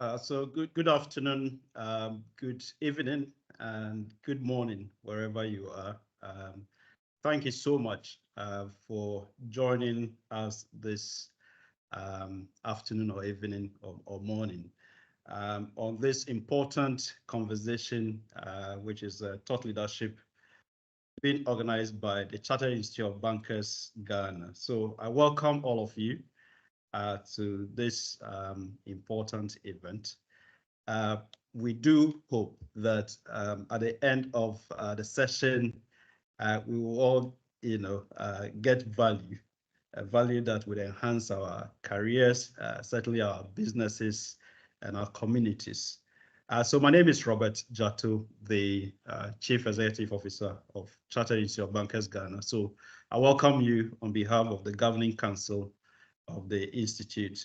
So good afternoon, good evening, and good morning, wherever you are. Thank you so much for joining us this afternoon or evening or morning on this important conversation, which is Thought Leadership, being organized by the Chartered Institute of Bankers, Ghana. So I welcome all of you to this important event. Uh, we do hope that at the end of the session, we will all, get value that would enhance our careers, certainly our businesses and our communities. So my name is Robert Jato, the Chief Executive Officer of Chartered Institute of Bankers Ghana. So I welcome you on behalf of the Governing Council of the Institute.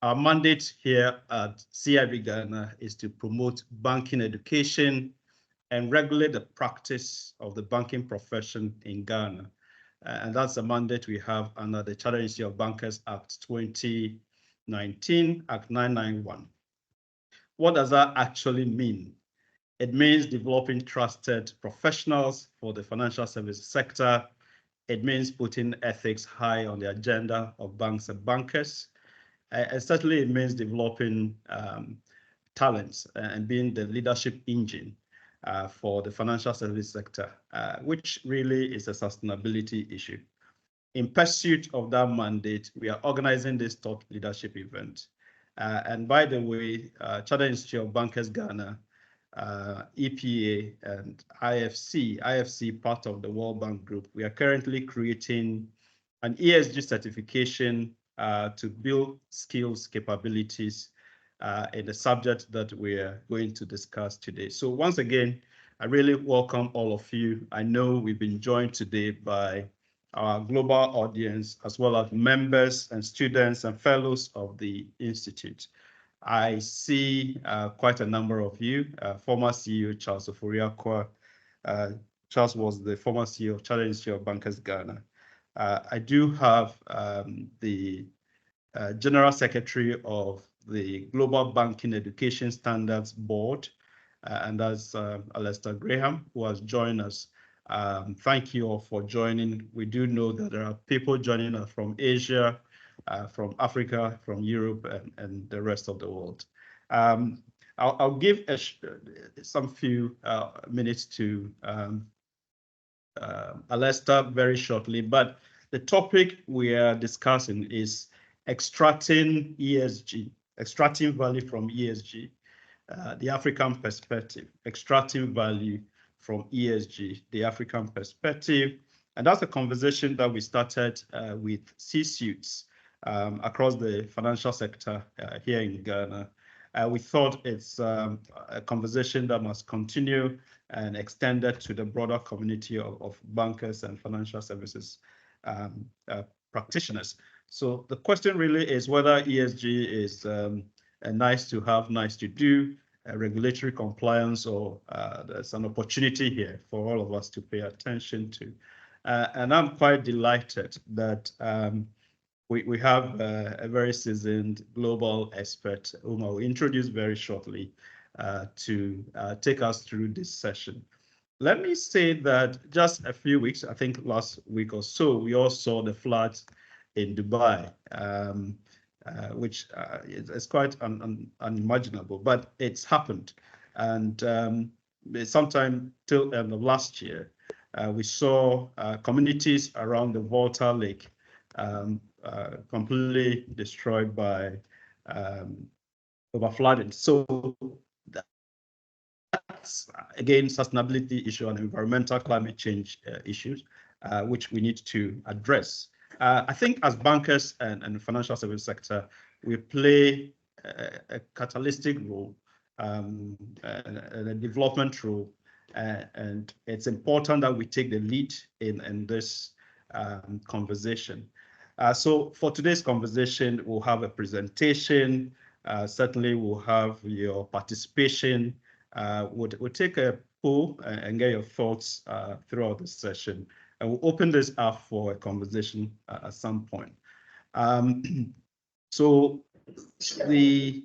Our mandate here at CIB Ghana is to promote banking education and regulate the practice of the banking profession in Ghana. And that's the mandate we have under the Chartered Institute of Bankers Act 2019, Act 991. What does that actually mean? It means developing trusted professionals for the financial services sector. It means putting ethics high on the agenda of banks and bankers. And certainly it means developing talents and being the leadership engine for the financial service sector, which really is a sustainability issue. In pursuit of that mandate, we are organizing this Thought Leadership event. And by the way, Chartered Institute of Bankers Ghana, EPA, and IFC, part of the World Bank Group, we are currently creating an ESG certification to build skills, capabilities in the subject that we're going to discuss today. So once again, I really welcome all of you. I know we've been joined today by our global audience, as well as members and students and fellows of the Institute. I see quite a number of you, former CEO Charles Oforiakwa. Charles was the former CEO of Chartered Institute of Bankers Ghana. I do have the General Secretary of the Global Banking Education Standards Board, and that's Alistair Graham, who has joined us. Thank you all for joining. We do know that there are people joining us from Asia, from Africa, from Europe, and the rest of the world. I'll give some few minutes to Alistair very shortly, but the topic we are discussing is extracting ESG, extracting value from ESG, the African perspective, extracting value from ESG, the African perspective. And that's a conversation that we started with C-suites across the financial sector here in Ghana. We thought it's a conversation that must continue and extended to the broader community of bankers and financial services practitioners. So the question really is whether ESG is a nice to have, nice to do, regulatory compliance, or there's an opportunity here for all of us to pay attention to. And I'm quite delighted that we have a very seasoned global expert whom I will introduce very shortly to take us through this session. Let me say that just a few weeks, I think last week or so, we all saw the floods in Dubai, which is quite unimaginable, but it's happened. And sometime till end of last year, we saw communities around the Volta Lake completely destroyed by overflooding. So that's, again, sustainability issue and environmental climate change issues, which we need to address. I think as bankers and the financial service sector, we play a catalytic role and a development role. And it's important that we take the lead in this conversation. So for today's conversation, we'll have a presentation. Certainly, we'll have your participation. We'll take a poll and get your thoughts throughout the session. And we'll open this up for a conversation at some point. So the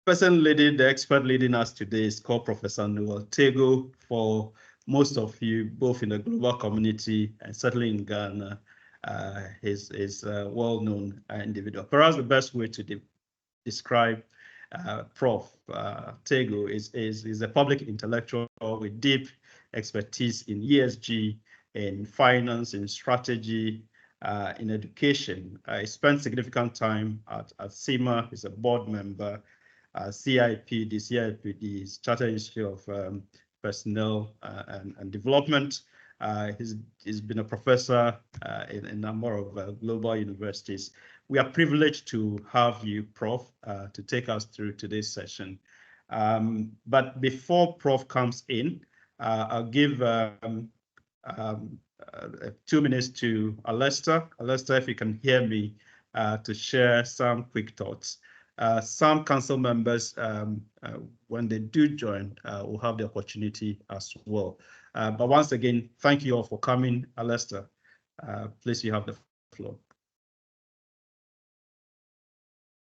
person leading, the expert leading us today is called Professor Noel Tagoe. For most of you, both in the global community and certainly in Ghana, he's a well-known individual. Perhaps the best way to describe Prof. Tagoe is a public intellectual with deep expertise in ESG, in finance, in strategy, in education. I spent significant time at CIMA. He's a board member. CIPD, CIPD, Chartered Institute of Personnel and Development. He's been a professor in a number of global universities. We are privileged to have you, Prof, to take us through today's session. But before Prof comes in, I'll give 2 minutes to Alester. Alester, if you can hear me, to share some quick thoughts. Some council members, when they do join, will have the opportunity as well. But once again, thank you all for coming. Alester, please, you have the floor.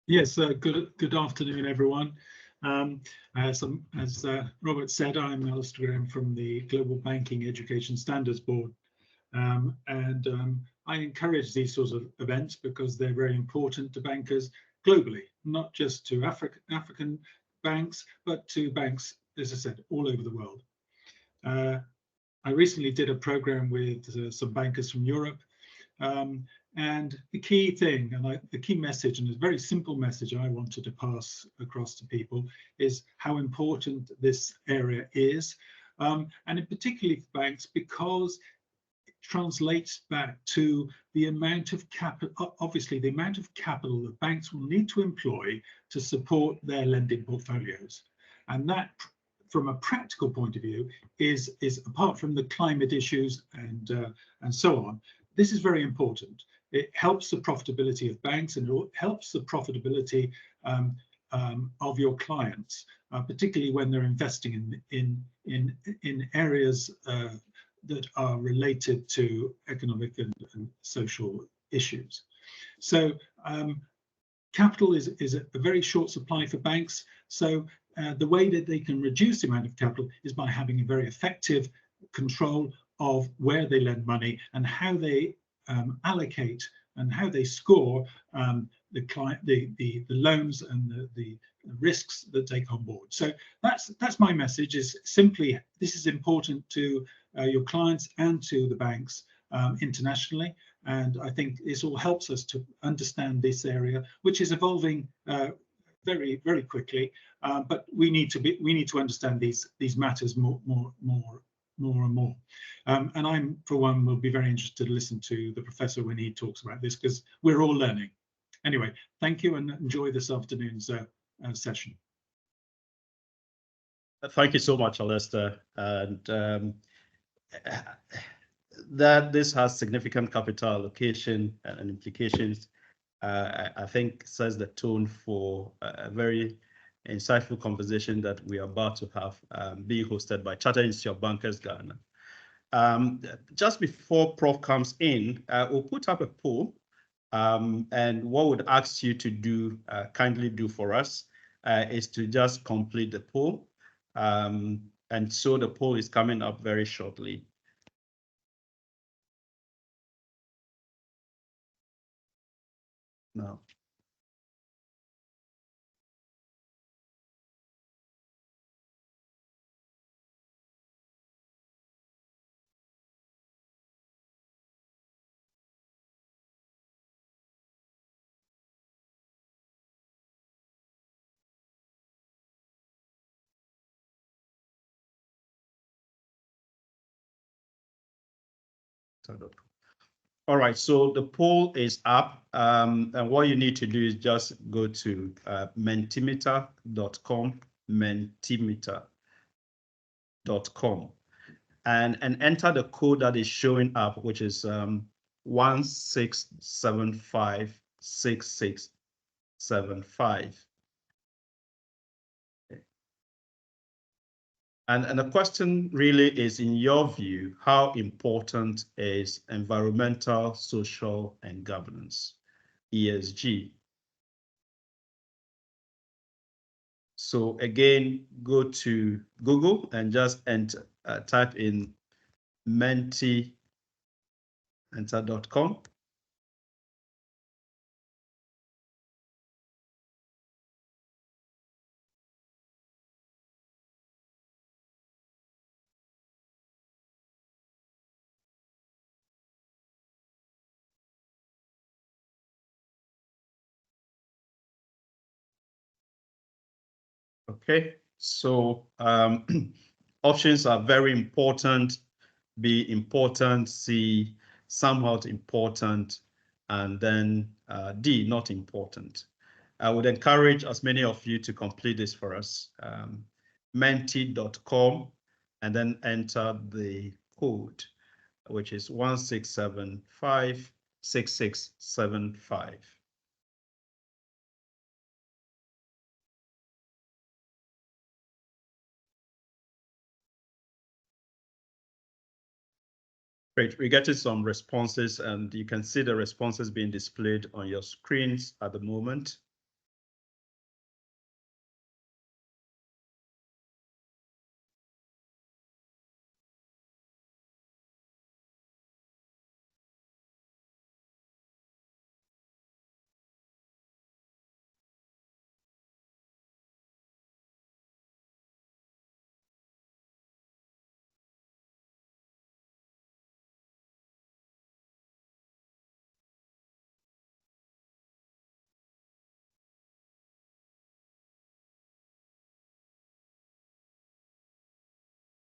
Yes, good afternoon, everyone. As Robert said, I'm Alistair Graham from the Global Banking Education Standards Board. I encourage these sorts of events because they're very important to bankers globally, not just to African banks, but to banks, as I said, all over the world. I recently did a program with some bankers from Europe, and the key thing, and the key message, and a very simple message I wanted to pass across to people, is how important this area is, and in particularly for banks, because it translates back to the amount of capital, obviously the amount of capital that banks will need to employ to support their lending portfolios. And that, from a practical point of view, is apart from the climate issues and so on, this is very important. It helps the profitability of banks, and it helps the profitability of your clients, particularly when they're investing in areas that are related to economic and social issues. So capital is a very short supply for banks. So the way that they can reduce the amount of capital is by having a very effective control of where they lend money and how they allocate and how they score the loans and the risks that take on board. So that's my message, is simply this is important to your clients and to the banks internationally. And I think this all helps us to understand this area, which is evolving very, very quickly. But we need to understand these matters more and more. And I'm, for one, will be very interested to listen to the professor when he talks about this, because we're all learning. Anyway, thank you, and enjoy this afternoon's session. Thank you so much, Alester. And that this has significant capital allocation and implications, I think sets the tone for a very insightful conversation that we are about to have, being hosted by Chartered Institute of Bankers Ghana. Just before Prof comes in, we'll put up a poll, and what would ask you to do, kindly do for us, is to just complete the poll. And so the poll is coming up very shortly. Now. All right, so the poll is up, and what you need to do is just go to mentimeter.com, mentimeter.com, and enter the code that is showing up, which is 16756675. And the question really is, in your view, how important is environmental, social, and governance, ESG? So again, go to Google and just type in menti, enter.com. Okay, so options are very important. B, important. C, somewhat important. And then D, not important. I would encourage as many of you to complete this for us. Menti.com, and then enter the code, which is 16756675. Great, we're getting some responses, and you can see the responses being displayed on your screens at the moment.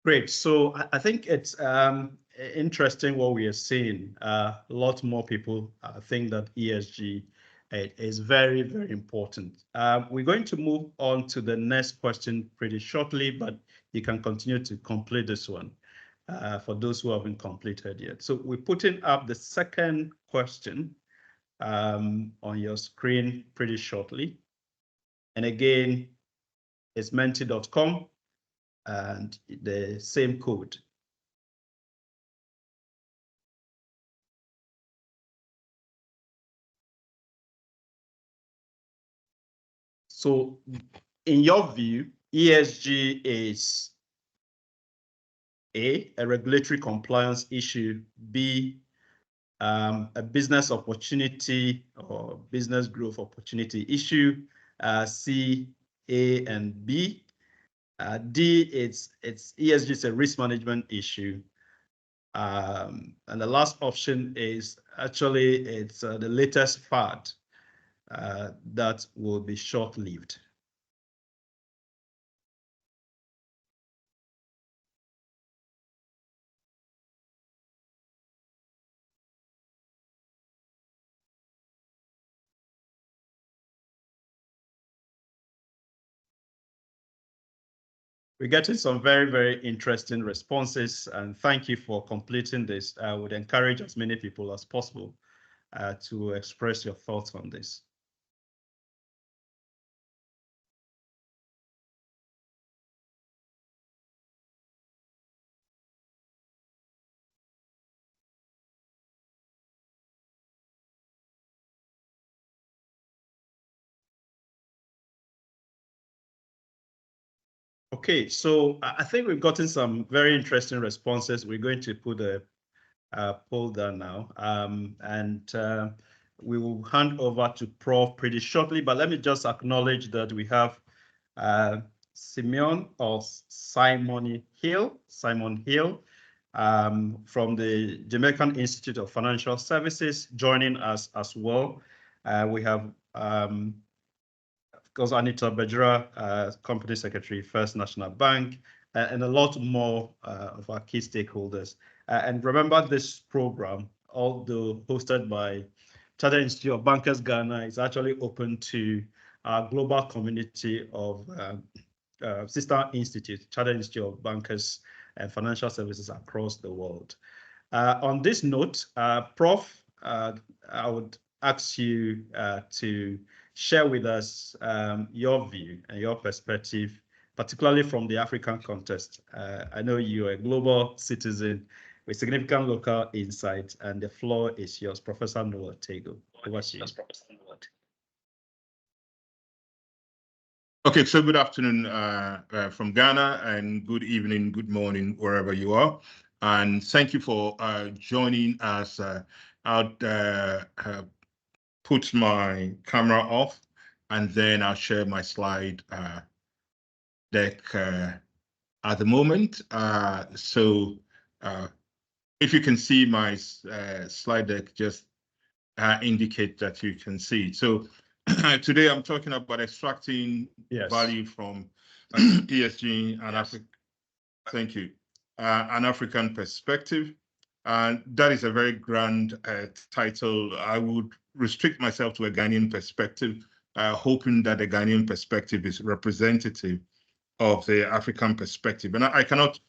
Great. So I think it's interesting what we are seeing. A lot more people think that ESG is very, very important. We're going to move on to the next question pretty shortly, but you can continue to complete this one for those who haven't completed yet. So we're putting up the second question on your screen pretty shortly. And again, it's menti.com. And the same code. So in your view, ESG is A, a regulatory compliance issue, B, a business opportunity or business growth opportunity issue, C, A and B, D, it's ESG is a risk management issue. And the last option is actually it's the latest fad that will be short-lived. We're getting some very, very interesting responses, and thank you for completing this. I would encourage as many people as possible to express your thoughts on this. Okay, so I think we've gotten some very interesting responses. We're going to put a poll down now, and we will hand over to Prof pretty shortly, but let me just acknowledge that we have Simeon or Simon Hill from the Jamaican Institute of Financial Services joining us as well. We have of course, Anita Bajra, Company Secretary, First National Bank, and a lot more of our key stakeholders. And remember, this program, although hosted by Chartered Institute of Bankers Ghana, is actually open to our global community of sister institutes, Chartered Institute of Bankers and Financial Services across the world. On this note, Prof, I would ask you to share with us your view and your perspective, particularly from the African context. I know you're a global citizen with significant local insight, and the floor is yours, Professor Noel Tagoe. Over to you. Okay, so good afternoon from Ghana, and good evening, good morning, wherever you are. And thank you for joining us. I'll put my camera off, and then I'll share my slide deck at the moment. So if you can see my slide deck, just indicate that you can see. So today I'm talking about extracting value from ESG and Africa. Thank you. An African perspective. And that is a very grand title. I would restrict myself to a Ghanaian perspective, hoping that the Ghanaian perspective is representative of the African perspective. And I cannot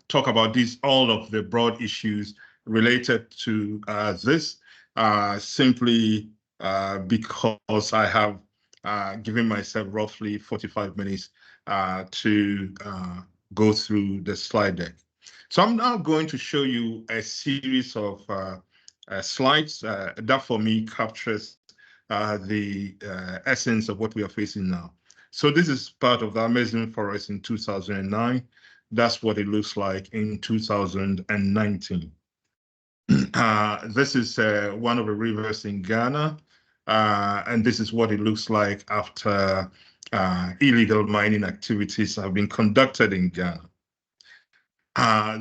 talk about all of the broad issues related to this, simply because I have given myself roughly 45 minutes to go through the slide deck. So I'm now going to show you a series of slides that for me captures the essence of what we are facing now. So this is part of the Amazon forest in 2009. That's what it looks like in 2019. This is one of the rivers in Ghana, and this is what it looks like after illegal mining activities have been conducted in Ghana.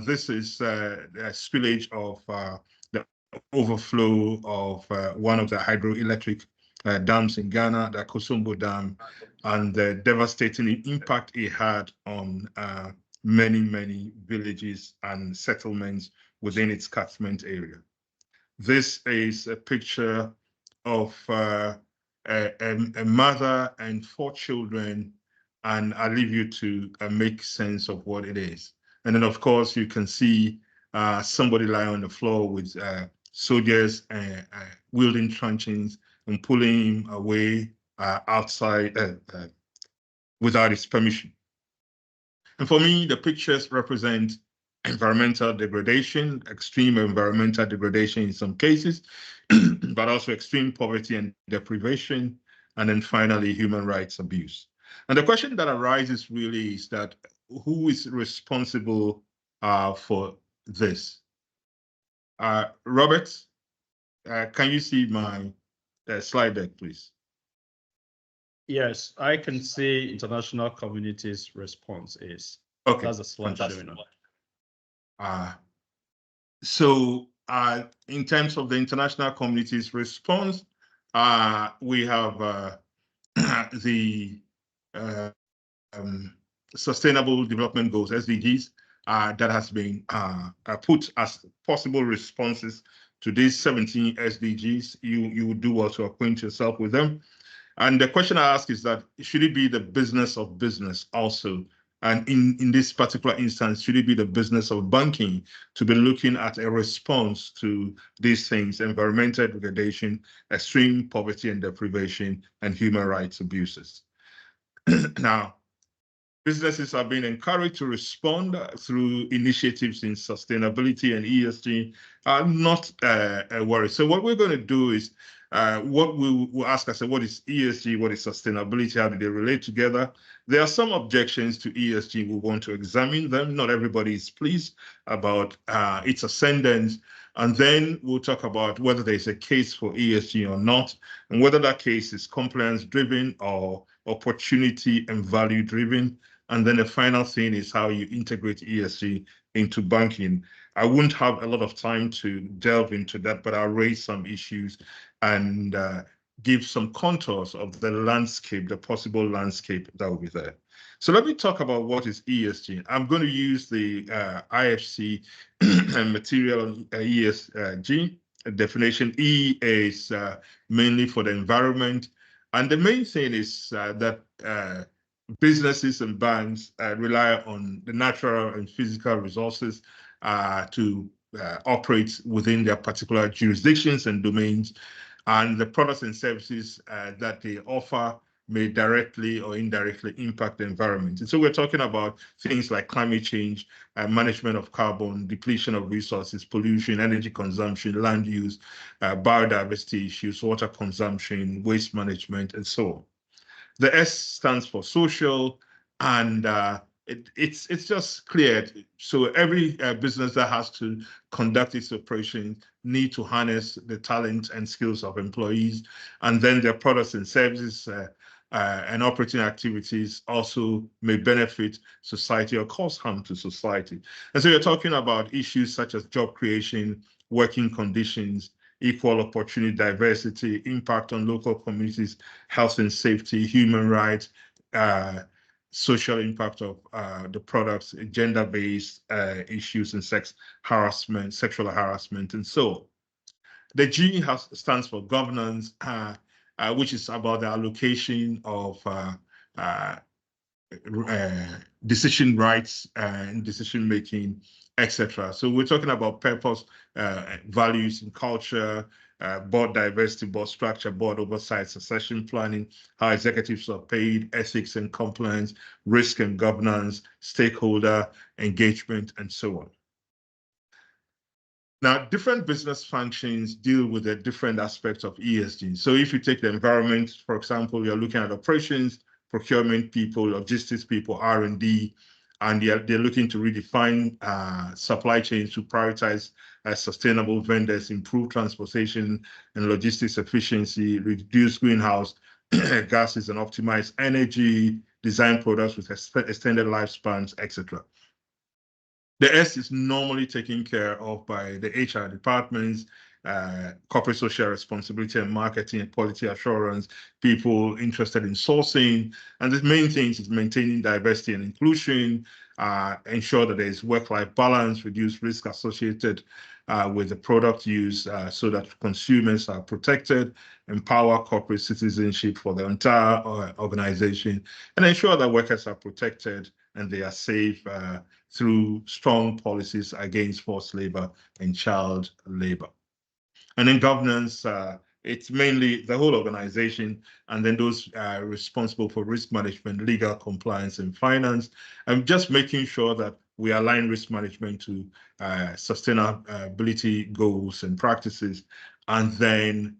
This is a spillage of the overflow of one of the hydroelectric dams in Ghana, the Kosombo Dam, and the devastating impact it had on many, many villages and settlements within its catchment area. This is a picture of a mother and 4 children, and I leave you to make sense of what it is. And then, of course, you can see somebody lying on the floor with soldiers wielding truncheons and pulling him away outside without his permission. And for me, the pictures represent environmental degradation, extreme environmental degradation in some cases, but also extreme poverty and deprivation, and then finally, human rights abuse. And the question that arises really is that who is responsible for this? Robert, can you see my slide deck, please? Yes, I can see international community's response is. Okay, that's a slide fantastic. showing up. So in terms of the international community's response, we have the Sustainable Development Goals, SDGs, that has been put as possible responses to these 17 SDGs. You would do well to acquaint yourself with them. And the question I ask is that, should it be the business of business also? And in this particular instance, should it be the business of banking to be looking at a response to these things: environmental degradation, extreme poverty and deprivation, and human rights abuses? Now, businesses are being encouraged to respond through initiatives in sustainability and ESG. Not a worry. So what we're going to do is, what we'll ask ourselves, what is ESG, what is sustainability, how do they relate together? There are some objections to ESG. We want to examine them. Not everybody is pleased about its ascendance. And then we'll talk about whether there's a case for ESG or not, and whether that case is compliance-driven or opportunity and value-driven. And then the final thing is how you integrate ESG into banking. I wouldn't have a lot of time to delve into that, but I'll raise some issues and give some contours of the landscape, the possible landscape that will be there. So let me talk about what is ESG. I'm going to use the IFC material ESG definition. E is mainly for the environment. And the main thing is that businesses and banks rely on the natural and physical resources to operate within their particular jurisdictions and domains, and the products and services that they offer may directly or indirectly impact the environment. And so we're talking about things like climate change, management of carbon, depletion of resources, pollution, energy consumption, land use, biodiversity issues, water consumption, waste management, and so on. The S stands for social, and it's just clear. So every business that has to conduct its operation need to harness the talent and skills of employees, and then their products and services and operating activities also may benefit society or cause harm to society. And so you're talking about issues such as job creation, working conditions, equal opportunity, diversity, impact on local communities, health and safety, human rights, social impact of the products, gender-based issues, and sex harassment, sexual harassment, and so on. The G stands for governance, which is about the allocation of decision rights and decision making, etc. So we're talking about purpose, values, and culture, board diversity, board structure, board oversight, succession planning, how executives are paid, ethics and compliance, risk and governance, stakeholder engagement, and so on. Now, different business functions deal with the different aspects of ESG. So if you take the environment, for example, you're looking at operations, procurement people, logistics people, R&D, and they're looking to redefine supply chains to prioritize sustainable vendors, improve transportation and logistics efficiency, reduce greenhouse gases, and optimize energy, design products with extended lifespans, etc. The S is normally taken care of by the HR departments, corporate social responsibility and marketing and quality assurance, people interested in sourcing. And the main things is maintaining diversity and inclusion, ensure that there is work-life balance, reduce risk associated with the product use so that consumers are protected, empower corporate citizenship for the entire organization, and ensure that workers are protected and they are safe through strong policies against forced labor and child labor. And then governance, it's mainly the whole organization, and then those responsible for risk management, legal compliance, and finance, and just making sure that we align risk management to sustainability goals and practices, and then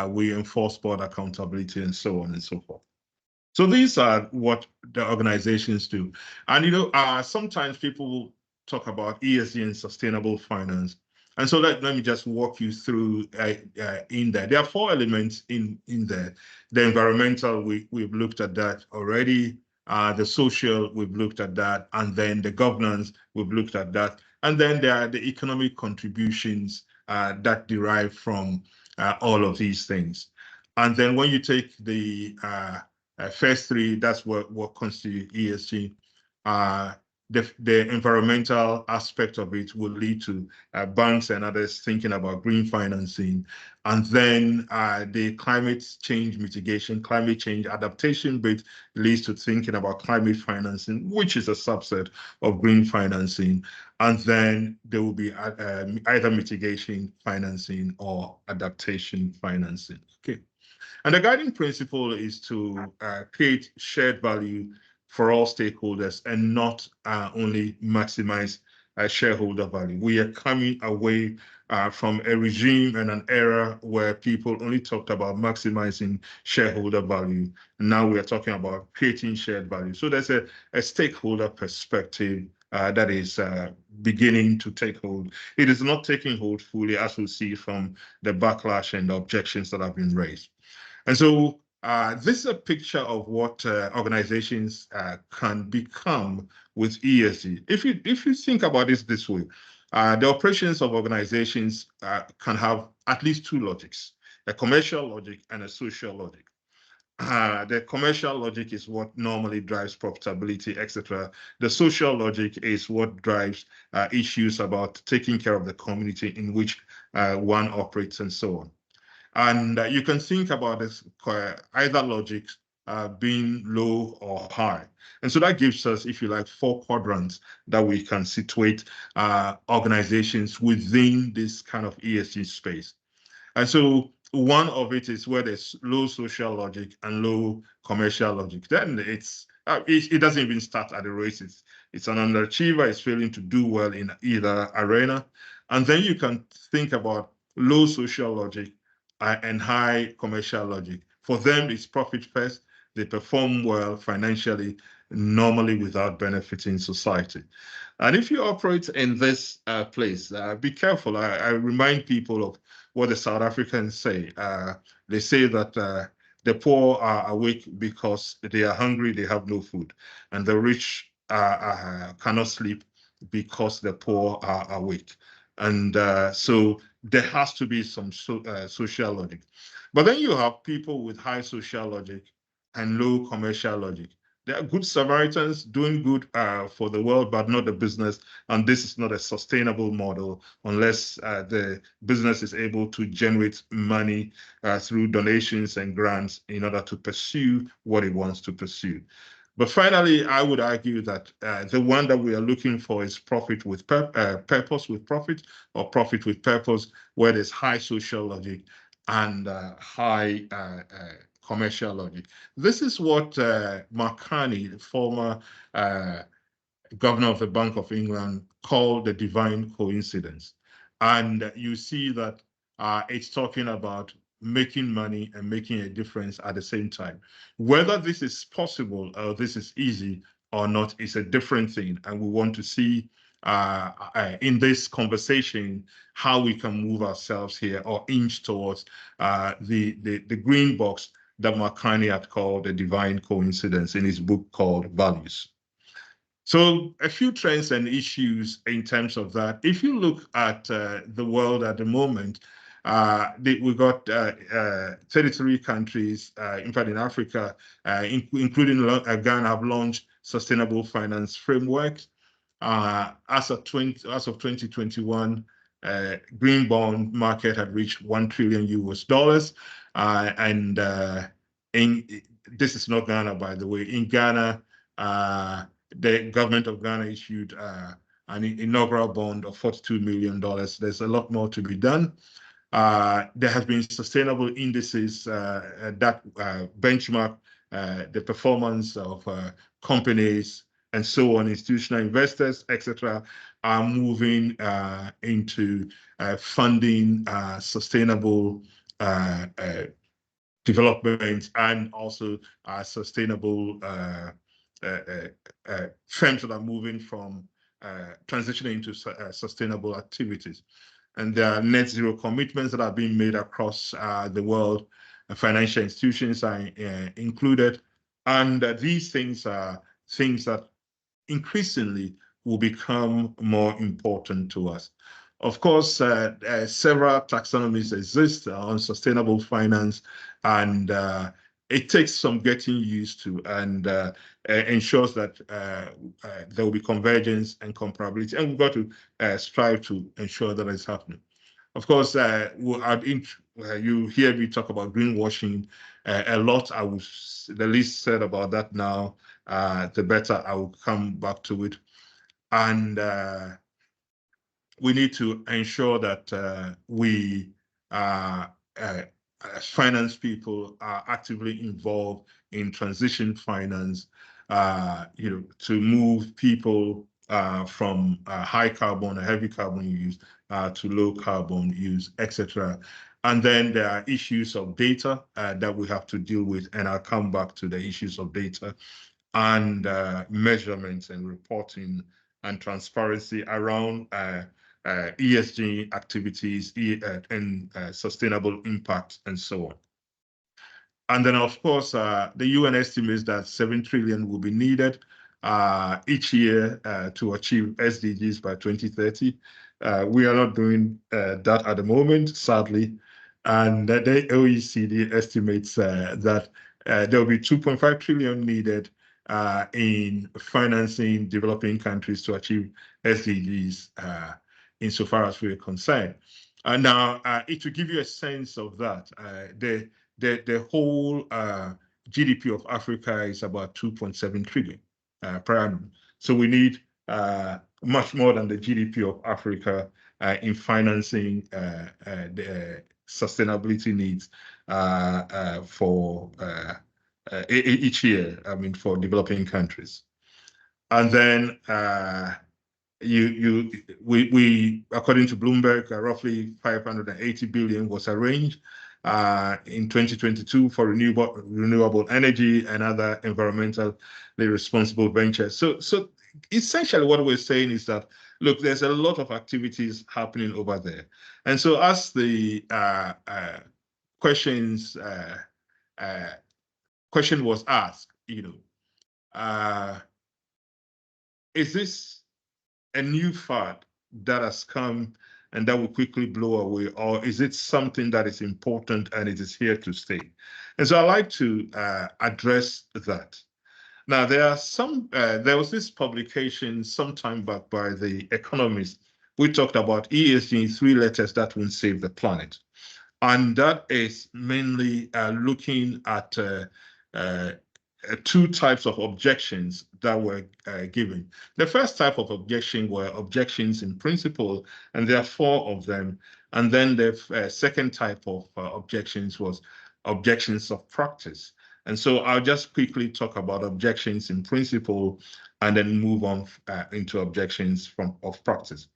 we enforce board accountability and so on and so forth. So these are what the organizations do. And, sometimes people talk about ESG and sustainable finance. And so let me just walk you through in there. There are 4 elements in there. The environmental, we've looked at that already. The social, we've looked at that. And then the governance, we've looked at that. And then there are the economic contributions that derive from all of these things. And then when you take the first 3, that's what constitutes ESG. The environmental aspect of it will lead to banks and others thinking about green financing. And then the climate change mitigation, climate change adaptation bit leads to thinking about climate financing, which is a subset of green financing. And then there will be either mitigation financing or adaptation financing. Okay. And the guiding principle is to create shared value for all stakeholders and not only maximize shareholder value. We are coming away from a regime and an era where people only talked about maximizing shareholder value. And now we are talking about creating shared value. So there's a stakeholder perspective that is beginning to take hold. It is not taking hold fully, as we'll see from the backlash and the objections that have been raised. And so this is a picture of what organizations can become with ESG. If you think about it this way, the operations of organizations can have at least 2 logics, a commercial logic and a social logic. The commercial logic is what normally drives profitability, etc. The social logic is what drives issues about taking care of the community in which one operates and so on. And you can think about this either logic being low or high. And so that gives us, if you like, 4 quadrants that we can situate organizations within this kind of ESG space. And so one of it is where there's low social logic and low commercial logic. Then it doesn't even start at the races. It's an underachiever, it's failing to do well in either arena. And then you can think about low social logic and high commercial logic. For them, it's profit first, they perform well financially, normally without benefiting society. And if you operate in this place, be careful. I remind people of what the South Africans say. They say that the poor are awake because they are hungry, they have no food, and the rich cannot sleep because the poor are awake. And so there has to be some social logic. But then you have people with high social logic and low commercial logic. They are good Samaritans doing good for the world, but not the business. And this is not a sustainable model unless the business is able to generate money through donations and grants in order to pursue what it wants to pursue. But finally, I would argue that the one that we are looking for is profit with purpose with profit, or profit with purpose, where there's high social logic and high commercial logic. This is what Mark Carney, the former governor of the Bank of England, called the divine coincidence. And you see that it's talking about making money and making a difference at the same time. Whether this is possible or this is easy or not is a different thing. And we want to see in this conversation how we can move ourselves here or inch towards the green box that Mark Carney had called the divine coincidence in his book called Values. So a few trends and issues in terms of that. If you look at the world at the moment, we got 33 countries, in fact, in Africa, including Ghana, have launched sustainable finance frameworks. As of 2021, green bond market had reached $1 trillion US, and this is not Ghana, by the way. In Ghana, the government of Ghana issued an inaugural bond of $42 million. There's a lot more to be done. There have been sustainable indices that benchmark the performance of companies and so on. Institutional investors, etc., are moving into funding sustainable development and also sustainable firms that are moving from transitioning into sustainable activities. And there are net zero commitments that are being made across the world. Financial institutions are included. And these things are things that increasingly will become more important to us. Of course, several taxonomies exist on sustainable finance, and it takes some getting used to, and ensures that there will be convergence and comparability, and we've got to strive to ensure that it's happening. Of course, you hear me talk about greenwashing a lot. The least said about that now, the better. I will come back to it. And we need to ensure that we as finance people are actively involved in transition finance, to move people from high carbon or heavy carbon use to low carbon use, etc. And then there are issues of data that we have to deal with, and I'll come back to the issues of data and measurements and reporting and transparency around ESG activities and sustainable impact and so on. And then, of course, the UN estimates that 7 trillion will be needed each year to achieve SDGs by 2030. We are not doing that at the moment, sadly. And the OECD estimates that there will be 2.5 trillion needed in financing developing countries to achieve SDGs insofar as we are concerned. Now, to give you a sense of that, the whole GDP of Africa is about 2.7 trillion per annum. So we need much more than the GDP of Africa in financing the sustainability needs for each year, for developing countries. And then we according to Bloomberg, roughly 580 billion was arranged in 2022 for renewable energy and other environmentally responsible ventures. So essentially what we're saying is that, look, there's a lot of activities happening over there. And so as the question was asked, is this a new fad that has come and that will quickly blow away, or is it something that is important and it is here to stay? And so I like to address that. Now, there was this publication sometime back by The Economist. We talked about ESG in 3 letters that will save the planet. And that is mainly looking at 2 types of objections that were given. The first type of objection were objections in principle, and there are 4 of them. And then the second type of objections was objections of practice. And so I'll just quickly talk about objections in principle and then move on into objections of practice.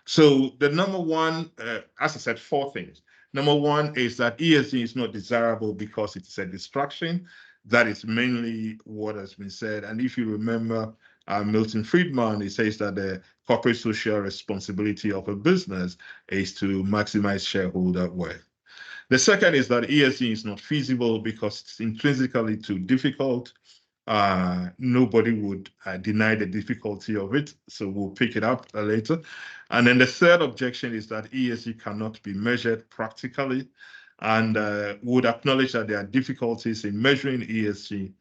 So the number one, as I said, 4 things. Number one is that ESG is not desirable because it's a distraction. That is mainly what has been said. And if you remember Milton Friedman, he says that the corporate social responsibility of a business is to maximize shareholder wealth. The second is that ESG is not feasible because it's intrinsically too difficult. Nobody would deny the difficulty of it, so we'll pick it up later. And then the third objection is that ESG cannot be measured practically, and would acknowledge that there are difficulties in measuring ESG,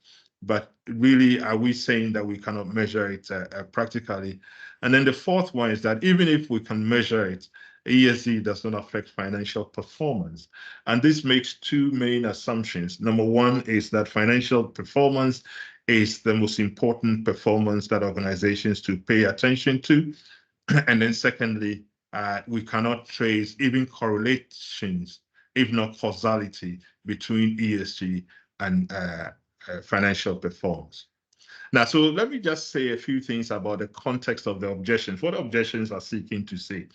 but really, are we saying that we cannot measure it practically? And then the fourth one is that even if we can measure it, ESG does not affect financial performance. And this makes 2 main assumptions. Number one is that financial performance is the most important performance that organizations to pay attention to. And then secondly, we cannot trace even correlations, if not causality, between ESG and financial performance. Now, so let me just say a few things about the context of the objections, what objections are seeking to say.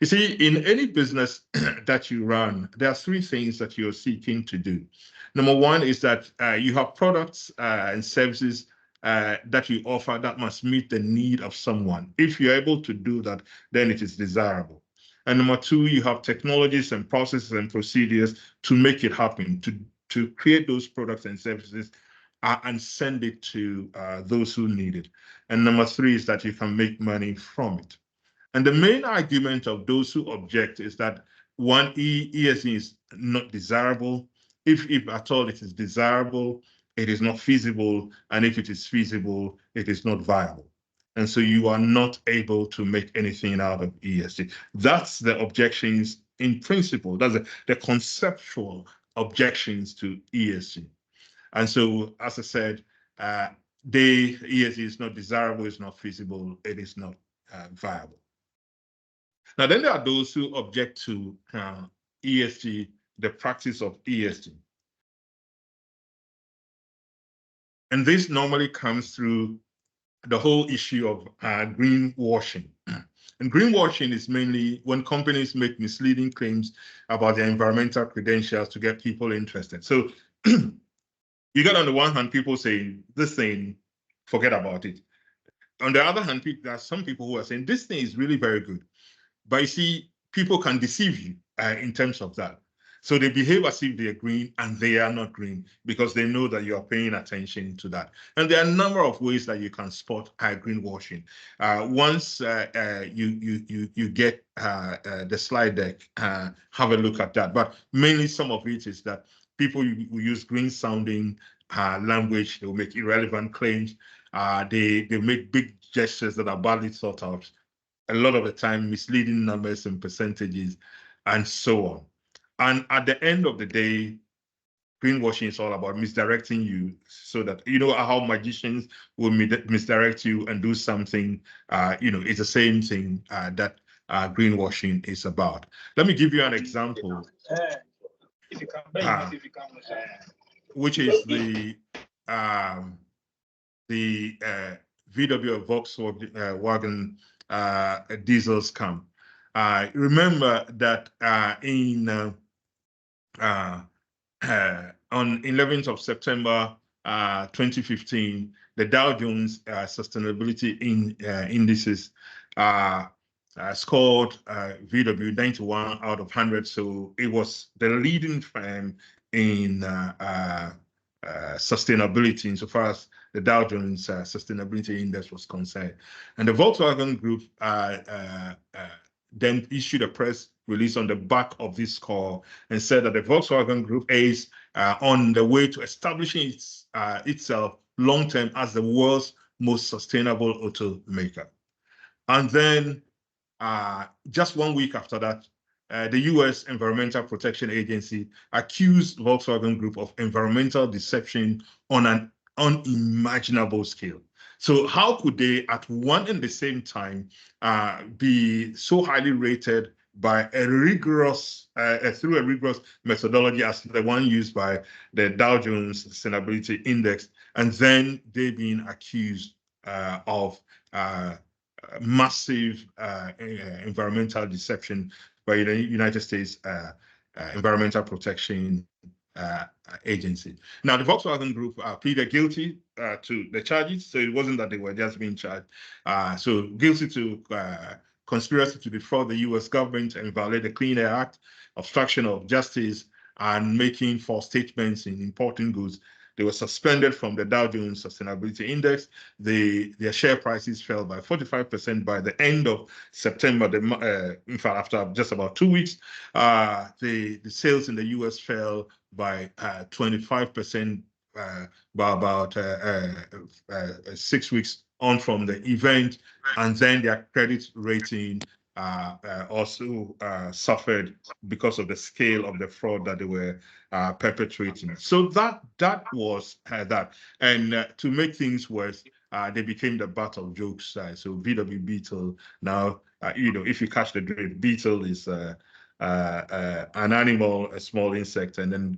You see, in any business that you run, there are 3 things that you're seeking to do. Number one is that you have products and services that you offer that must meet the need of someone. If you're able to do that, then it is desirable. And number 2, you have technologies and processes and procedures to make it happen, to create those products and services and send it to those who need it. And number 3 is that you can make money from it. And the main argument of those who object is that, one, ESG is not desirable. If at all it is desirable, it is not feasible. And if it is feasible, it is not viable. And so you are not able to make anything out of ESG. That's the objections in principle. That's the conceptual objections to ESG. And so, as I said, ESG is not desirable, it's not feasible, it is not viable. Now, then there are those who object to ESG, the practice of ESG. And this normally comes through the whole issue of greenwashing. And greenwashing is mainly when companies make misleading claims about their environmental credentials to get people interested. So you got on the one hand people saying this thing, forget about it. On the other hand, there are some people who are saying this thing is really very good. But you see, people can deceive you in terms of that. So they behave as if they're green and they are not green because they know that you are paying attention to that. And there are a number of ways that you can spot greenwashing. Once you get the slide deck, have a look at that. But mainly some of it is that people who use green sounding language, they will make irrelevant claims. They make big gestures that are badly thought out. A lot of the time, misleading numbers and percentages, and so on. And at the end of the day, greenwashing is all about misdirecting you so that, you know, how magicians will misdirect you and do something, it's the same thing that greenwashing is about. Let me give you an example, which is the VW Volkswagen diesel scam. Remember that in on 11th of September 2015, the Dow Jones Sustainability Indices scored VW 91 out of 100. So it was the leading firm in sustainability insofar as the Dow Jones Sustainability Index was concerned. And the Volkswagen Group then issued a press release on the back of this score and said that the Volkswagen Group is on the way to establishing itself long-term as the world's most sustainable automaker. And then just 1 week after that, the US Environmental Protection Agency accused Volkswagen Group of environmental deception on an unimaginable scale. So how could they at one and the same time be so highly rated by a rigorous, through a rigorous methodology as the one used by the Dow Jones Sustainability Index, and then they being accused of massive environmental deception by the United States Environmental Protection Agency. Now, the Volkswagen Group pleaded guilty to the charges, so it wasn't that they were just being charged. So guilty to conspiracy to defraud the U.S. government and violate the Clean Air Act, obstruction of justice, and making false statements in importing goods. They were suspended from the Dow Jones Sustainability Index. Their share prices fell by 45% by the end of September. In fact, after just about 2 weeks, the sales in the US fell by 25% by about 6 weeks on from the event. And then their credit rating also suffered because of the scale of the fraud that they were perpetrating. So that was that. And to make things worse, they became the butt of jokes. So VW Beetle now, if you catch the drift, Beetle is an animal, a small insect, and then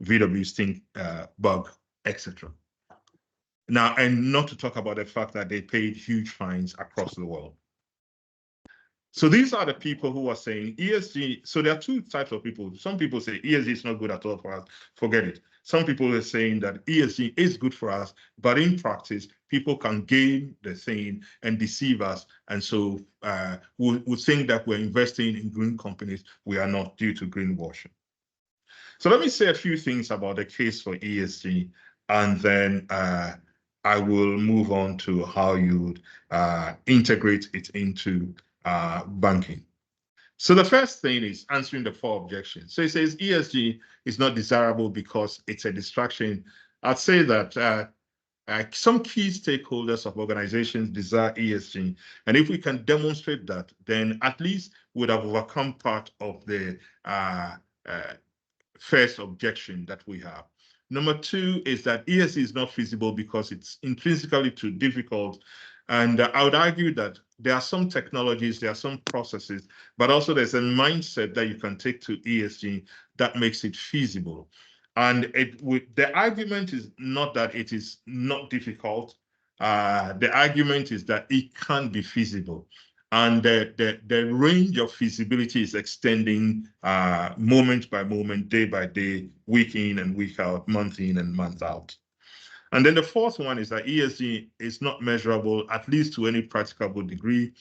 VW stink bug, etc. Now, and not to talk about the fact that they paid huge fines across the world. So these are the people who are saying ESG. So there are two types of people. Some people say ESG is not good at all for us. Forget it. Some people are saying that ESG is good for us, but in practice, people can game the thing and deceive us. And so we think that we're investing in green companies. We are not, due to greenwashing. So let me say a few things about the case for ESG, and then I will move on to how you would integrate it into banking. So the first thing is answering the 4 objections. So it says ESG is not desirable because it's a distraction. I'd say that some key stakeholders of organizations desire ESG. And if we can demonstrate that, then at least we'd have overcome part of the first objection that we have. Number 2 is that ESG is not feasible because it's intrinsically too difficult. And I would argue that there are some technologies, there are some processes, but also there's a mindset that you can take to ESG that makes it feasible. And the argument is not that it is not difficult. The argument is that it can be feasible. And the range of feasibility is extending moment by moment, day by day, week in and week out, month in and month out. And then the 4th one is that ESG is not measurable, at least to any practicable degree.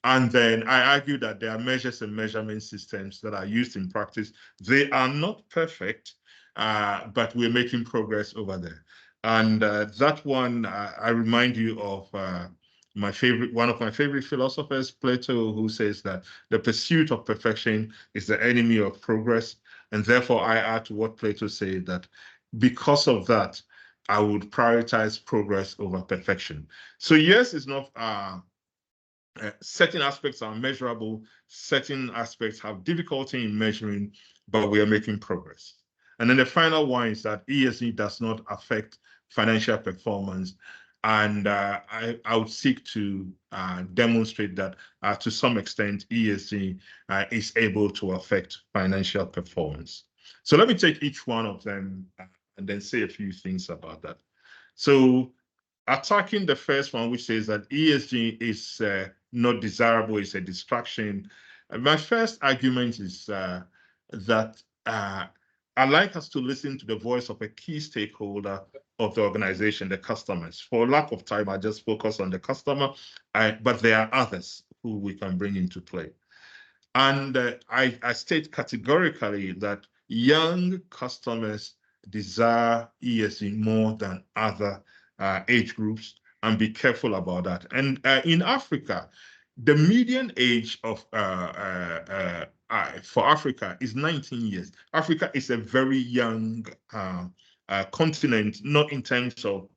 And then I argue that there are measures and measurement systems that are used in practice. They are not perfect, but we're making progress over there. And that one, I remind you of one of my favorite philosophers, Plato, who says that the pursuit of perfection is the enemy of progress. And therefore, I add to what Plato said that because of that, I would prioritize progress over perfection. So yes, it's not, certain aspects are measurable, certain aspects have difficulty in measuring, but we are making progress. And then the final one is that ESG does not affect financial performance. And I would seek to demonstrate that to some extent, ESG is able to affect financial performance. So let me take each one of them and then say a few things about that. So attacking the first one, which says that ESG is not desirable, it's a distraction. My first argument is that I'd like us to listen to the voice of a key stakeholder of the organization, the customers. For lack of time, I just focus on the customer, but there are others who we can bring into play. And I state categorically that young customers desire ESG more than other age groups, and be careful about that. And in Africa, the median age of for Africa is 19 years. Africa is a very young continent, not in terms of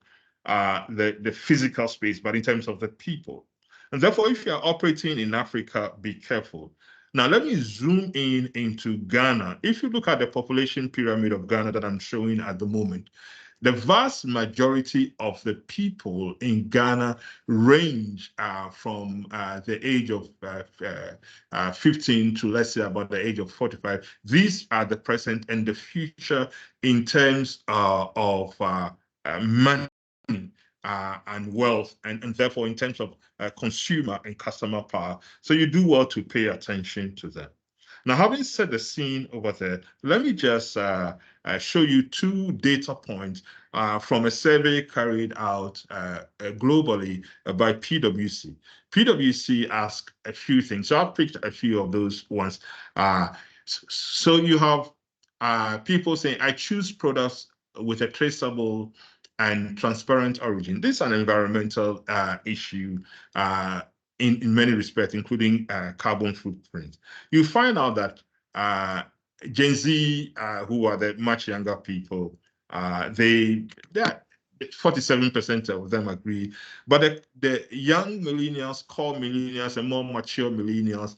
the physical space, but in terms of the people. And therefore, if you are operating in Africa, be careful. Now, let me zoom in into Ghana. If you look at the population pyramid of Ghana that I'm showing at the moment, the vast majority of the people in Ghana range from the age of 15 to, let's say, about the age of 45. These are the present and the future in terms of money and wealth, and therefore in terms of consumer and customer power. So you do well to pay attention to that. Now, having set the scene over there, let me just show you two data points from a survey carried out globally by PwC. PwC asked a few things. So I've picked a few of those ones. So you have people saying, I choose products with a traceable and transparent origin. This is an environmental issue in many respects, including carbon footprint. You find out that Gen Z, who are the much younger people, they 47% of them agree, but the young millennials, core millennials, and more mature millennials,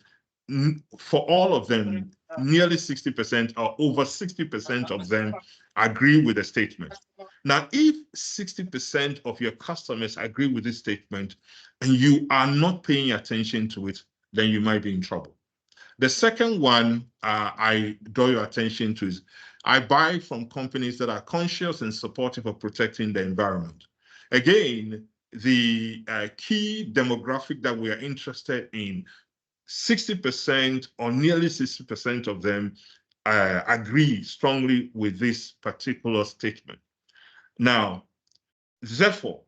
for all of them, nearly 60% or over 60% of them agree with the statement. Now, if 60% of your customers agree with this statement and you are not paying attention to it, then you might be in trouble. The second one I draw your attention to is I buy from companies that are conscious and supportive of protecting the environment. Again, the key demographic that we are interested in, 60% or nearly 60% of them agree strongly with this particular statement. Now, therefore,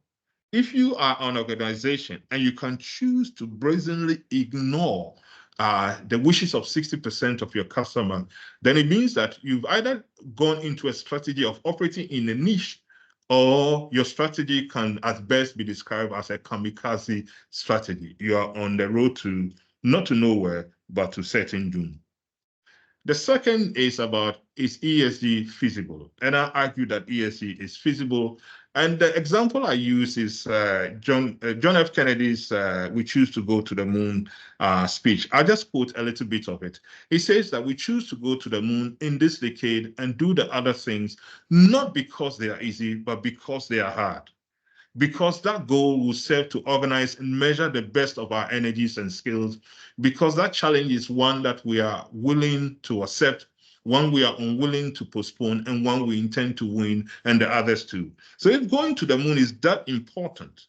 if you are an organization and you can choose to brazenly ignore the wishes of 60% of your customer, then it means that you've either gone into a strategy of operating in a niche, or your strategy can at best be described as a kamikaze strategy. You are on the road to not to nowhere, but to certain doom. The second is about, is ESG feasible? And I argue that ESG is feasible. And the example I use is John F. Kennedy's "We choose to go to the moon" speech. I'll just quote a little bit of it. He says that we choose to go to the moon in this decade and do the other things, not because they are easy, but because they are hard. Because that goal will serve to organize and measure the best of our energies and skills, because that challenge is one that we are willing to accept, one we are unwilling to postpone, and one we intend to win, and the others too. So if going to the moon is that important,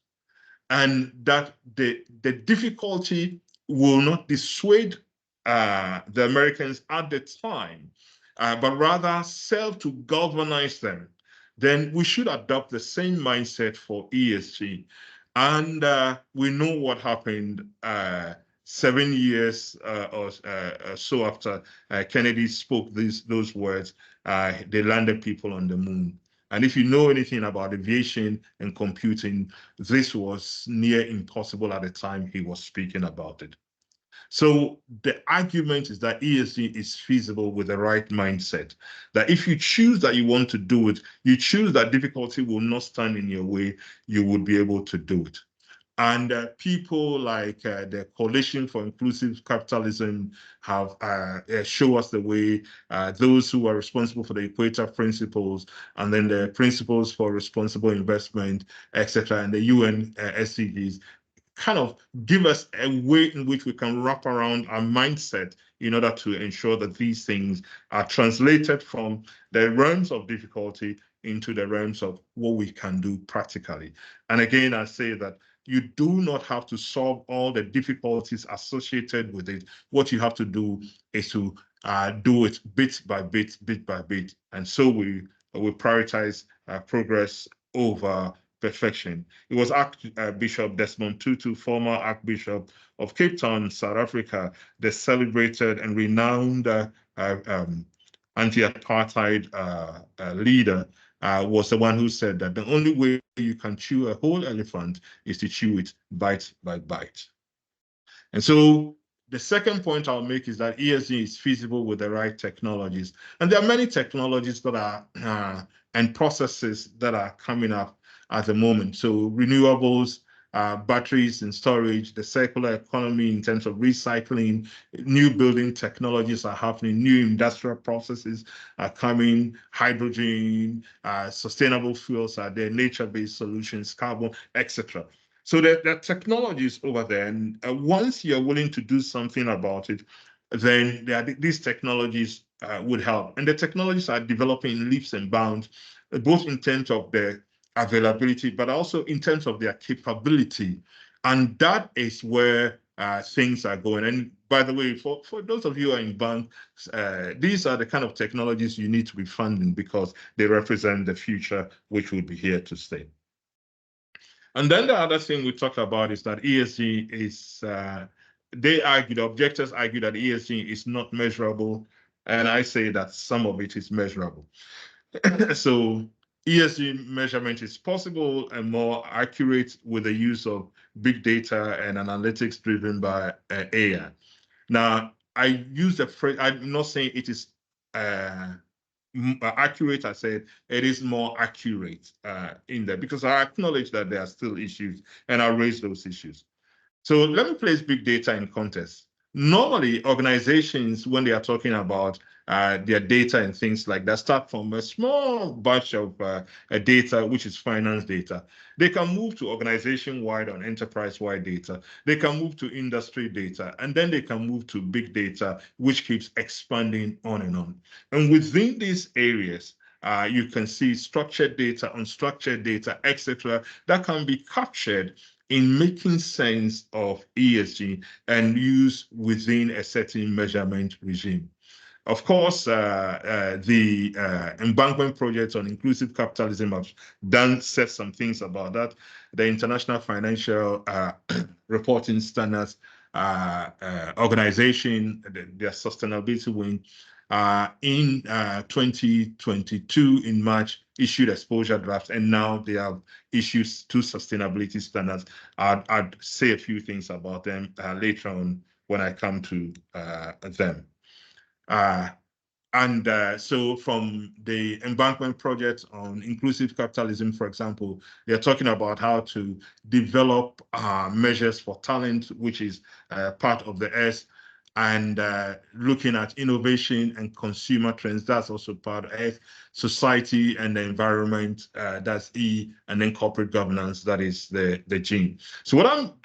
and that the difficulty will not dissuade the Americans at the time, but rather serve to galvanize them, then we should adopt the same mindset for ESG. And we know what happened 7 years or so after Kennedy spoke those words. They landed people on the moon. And if you know anything about aviation and computing, this was near impossible at the time he was speaking about it. So the argument is that ESG is feasible with the right mindset. That if you choose that you want to do it, you choose that difficulty will not stand in your way, you would be able to do it. And people like the Coalition for Inclusive Capitalism have show us the way, those who are responsible for the Equator Principles, and then the Principles for Responsible Investment, etc., and the UN SDGs, kind of give us a way in which we can wrap around our mindset in order to ensure that these things are translated from the realms of difficulty into the realms of what we can do practically. And again, I say that you do not have to solve all the difficulties associated with it. What you have to do is to do it bit by bit, bit by bit. And so we prioritize progress over perfection. It was Archbishop Desmond Tutu, former Archbishop of Cape Town, South Africa, the celebrated and renowned anti-apartheid leader, was the one who said that the only way you can chew a whole elephant is to chew it bite by bite. And so the second point I'll make is that ESG is feasible with the right technologies. And there are many technologies that are and processes that are coming up at the moment. So renewables, batteries and storage, the circular economy in terms of recycling, new building technologies are happening, new industrial processes are coming, hydrogen, sustainable fuels are there, nature-based solutions, carbon, etc. So there are technologies over there, and once you're willing to do something about it, then these technologies would help. And the technologies are developing in leaps and bounds, both in terms of their availability, but also in terms of their capability. And that is where things are going. And by the way, for those of you who are in banks, these are the kind of technologies you need to be funding because they represent the future, which will be here to stay. And then the other thing we talk about is that ESG is, the objectors argue that ESG is not measurable. And I say that some of it is measurable. So ESG measurement is possible and more accurate with the use of big data and analytics driven by AI. Now, I use the phrase, I'm not saying it is accurate. I said it is more accurate in there because I acknowledge that there are still issues and I'll raise those issues. So let me place big data in context. Normally, organizations, when they are talking about their data and things like that, start from a small batch of data, which is finance data. They can move to organization-wide or enterprise-wide data. They can move to industry data, and then they can move to big data, which keeps expanding on and on. And within these areas, you can see structured data, unstructured data, etc., that can be captured in making sense of ESG and used within a certain measurement regime. Of course, the embankment project on inclusive capitalism have said some things about that. The International Financial Reporting Standards Organization, their sustainability wing, in 2022 in March issued exposure drafts, and now they have issued 2 sustainability standards. I'd say a few things about them later on when I come to them. So from the embankment project on inclusive capitalism, for example, they're talking about how to develop measures for talent, which is part of the S, and looking at innovation and consumer trends, that's also part of S, society and the environment, that's E, and then corporate governance, that is the G. So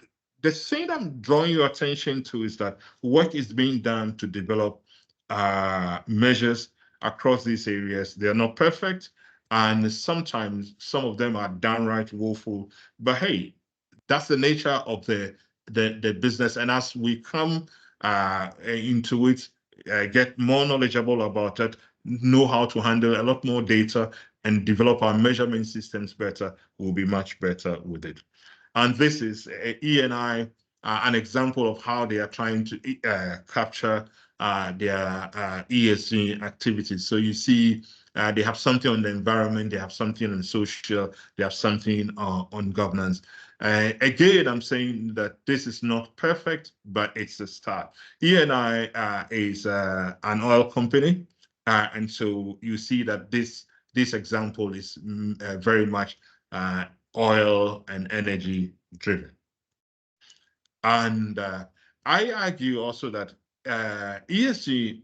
the thing I'm drawing your attention to is that work is being done to develop measures across these areas. They are not perfect, and sometimes some of them are downright woeful. But hey, that's the nature of the business. And as we come into it, get more knowledgeable about it, know how to handle a lot more data, and develop our measurement systems better, we'll be much better with it. And this is E&I, an example of how they are trying to capture their ESG activities. So you see they have something on the environment, they have something on social, they have something on governance. Again, I'm saying that this is not perfect, but it's a start. E&I is an oil company, and so you see that this example is very much oil and energy driven. And I argue also that ESG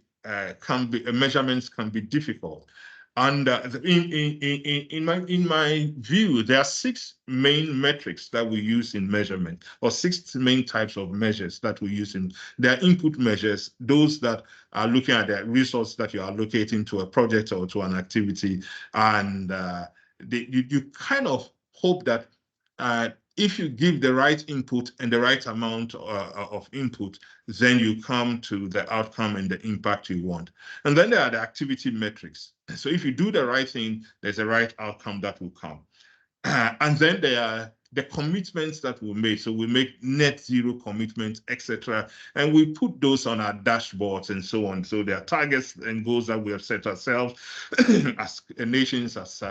measurements can be difficult. And in my view, there are 6 main metrics that we use in measurement, or 6 main types of measures that we use in. There are input measures, those that are looking at the resource that you are allocating to a project or to an activity, and you kind of hope that if you give the right input and the right amount of input, then you come to the outcome and the impact you want. And then there are the activity metrics. So if you do the right thing, there's a right outcome that will come. And then there are the commitments that we make. So we make net zero commitments, etc. And we put those on our dashboards and so on. So there are targets and goals that we have set ourselves as nations, as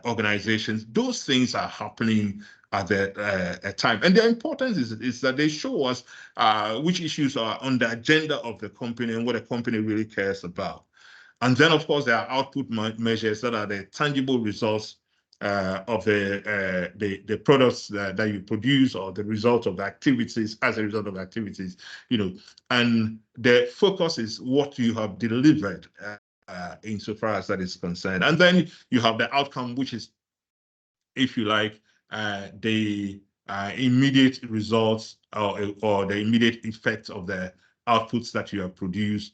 organizations. Those things are happening at the time. And the importance is that they show us which issues are on the agenda of the company and what the company really cares about. And then, of course, there are output measures that are the tangible results of the products that you produce, or the result of the activities as a result of activities, and the focus is what you have delivered insofar as that is concerned. And then you have the outcome, which is, if you like, the immediate results or the immediate effects of the outputs that you have produced.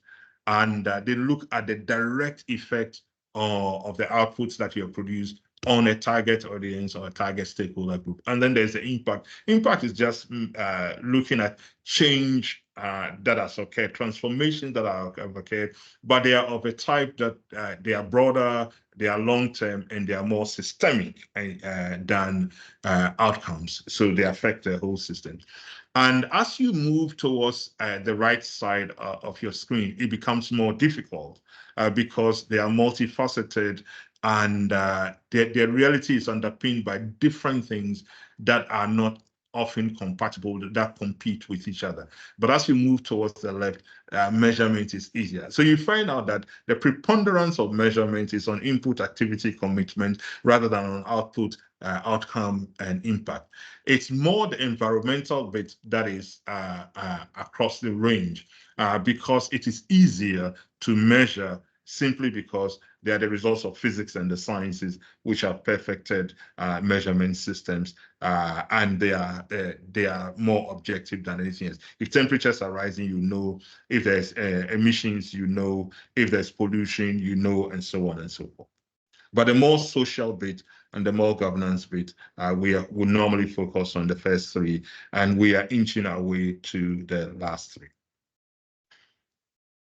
And they look at the direct effect of the outputs that you have produced on a target audience or a target stakeholder group. And then there's the impact. Impact is just looking at change that has occurred, transformations that have occurred, but they are of a type that they are broader, they are long-term, and they are more systemic than outcomes. So they affect the whole system. And as you move towards the right side of your screen, it becomes more difficult because they are multifaceted, and their reality is underpinned by different things that are not often compatible, that compete with each other. But as you move towards the left, measurement is easier. So you find out that the preponderance of measurement is on input, activity, commitment, rather than on output, outcome, and impact. It's more the environmental bit that is across the range because it is easier to measure, simply because they are the results of physics and the sciences, which have perfected measurement systems, and they are more objective than anything else. If temperatures are rising, you know. If there's emissions, you know. If there's pollution, you know, and so on and so forth. But the more social bit and the more governance bit, we normally focus on the first three, and we are inching our way to the last three.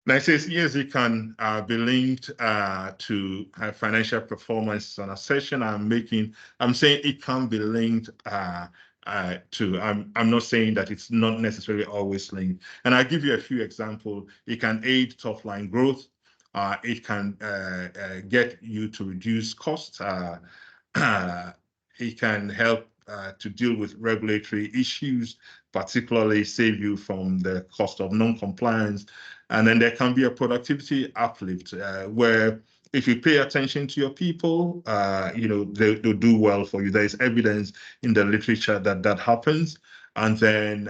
Now it says ESG can be linked to financial performance. An assertion I'm saying it can be linked to. I'm not saying that it's not necessarily always linked. And I'll give you a few examples. It can aid top line growth. It can get you to reduce costs. It can help to deal with regulatory issues, particularly save you from the cost of non-compliance. And then there can be a productivity uplift where if you pay attention to your people, they'll do well for you. There's evidence in the literature that happens. And then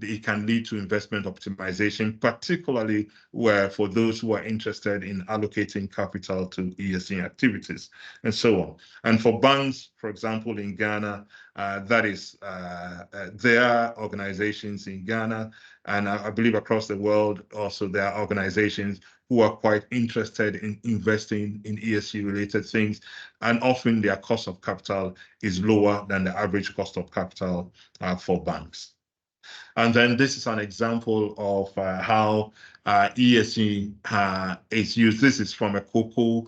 it can lead to investment optimization, particularly where for those who are interested in allocating capital to ESG activities and so on. And for banks, for example, in Ghana, that is there are organizations in Ghana, and I believe across the world also there are organizations who are quite interested in investing in ESG related things, and often their cost of capital is lower than the average cost of capital for banks. And then this is an example of how ESG is used. This is from a COCO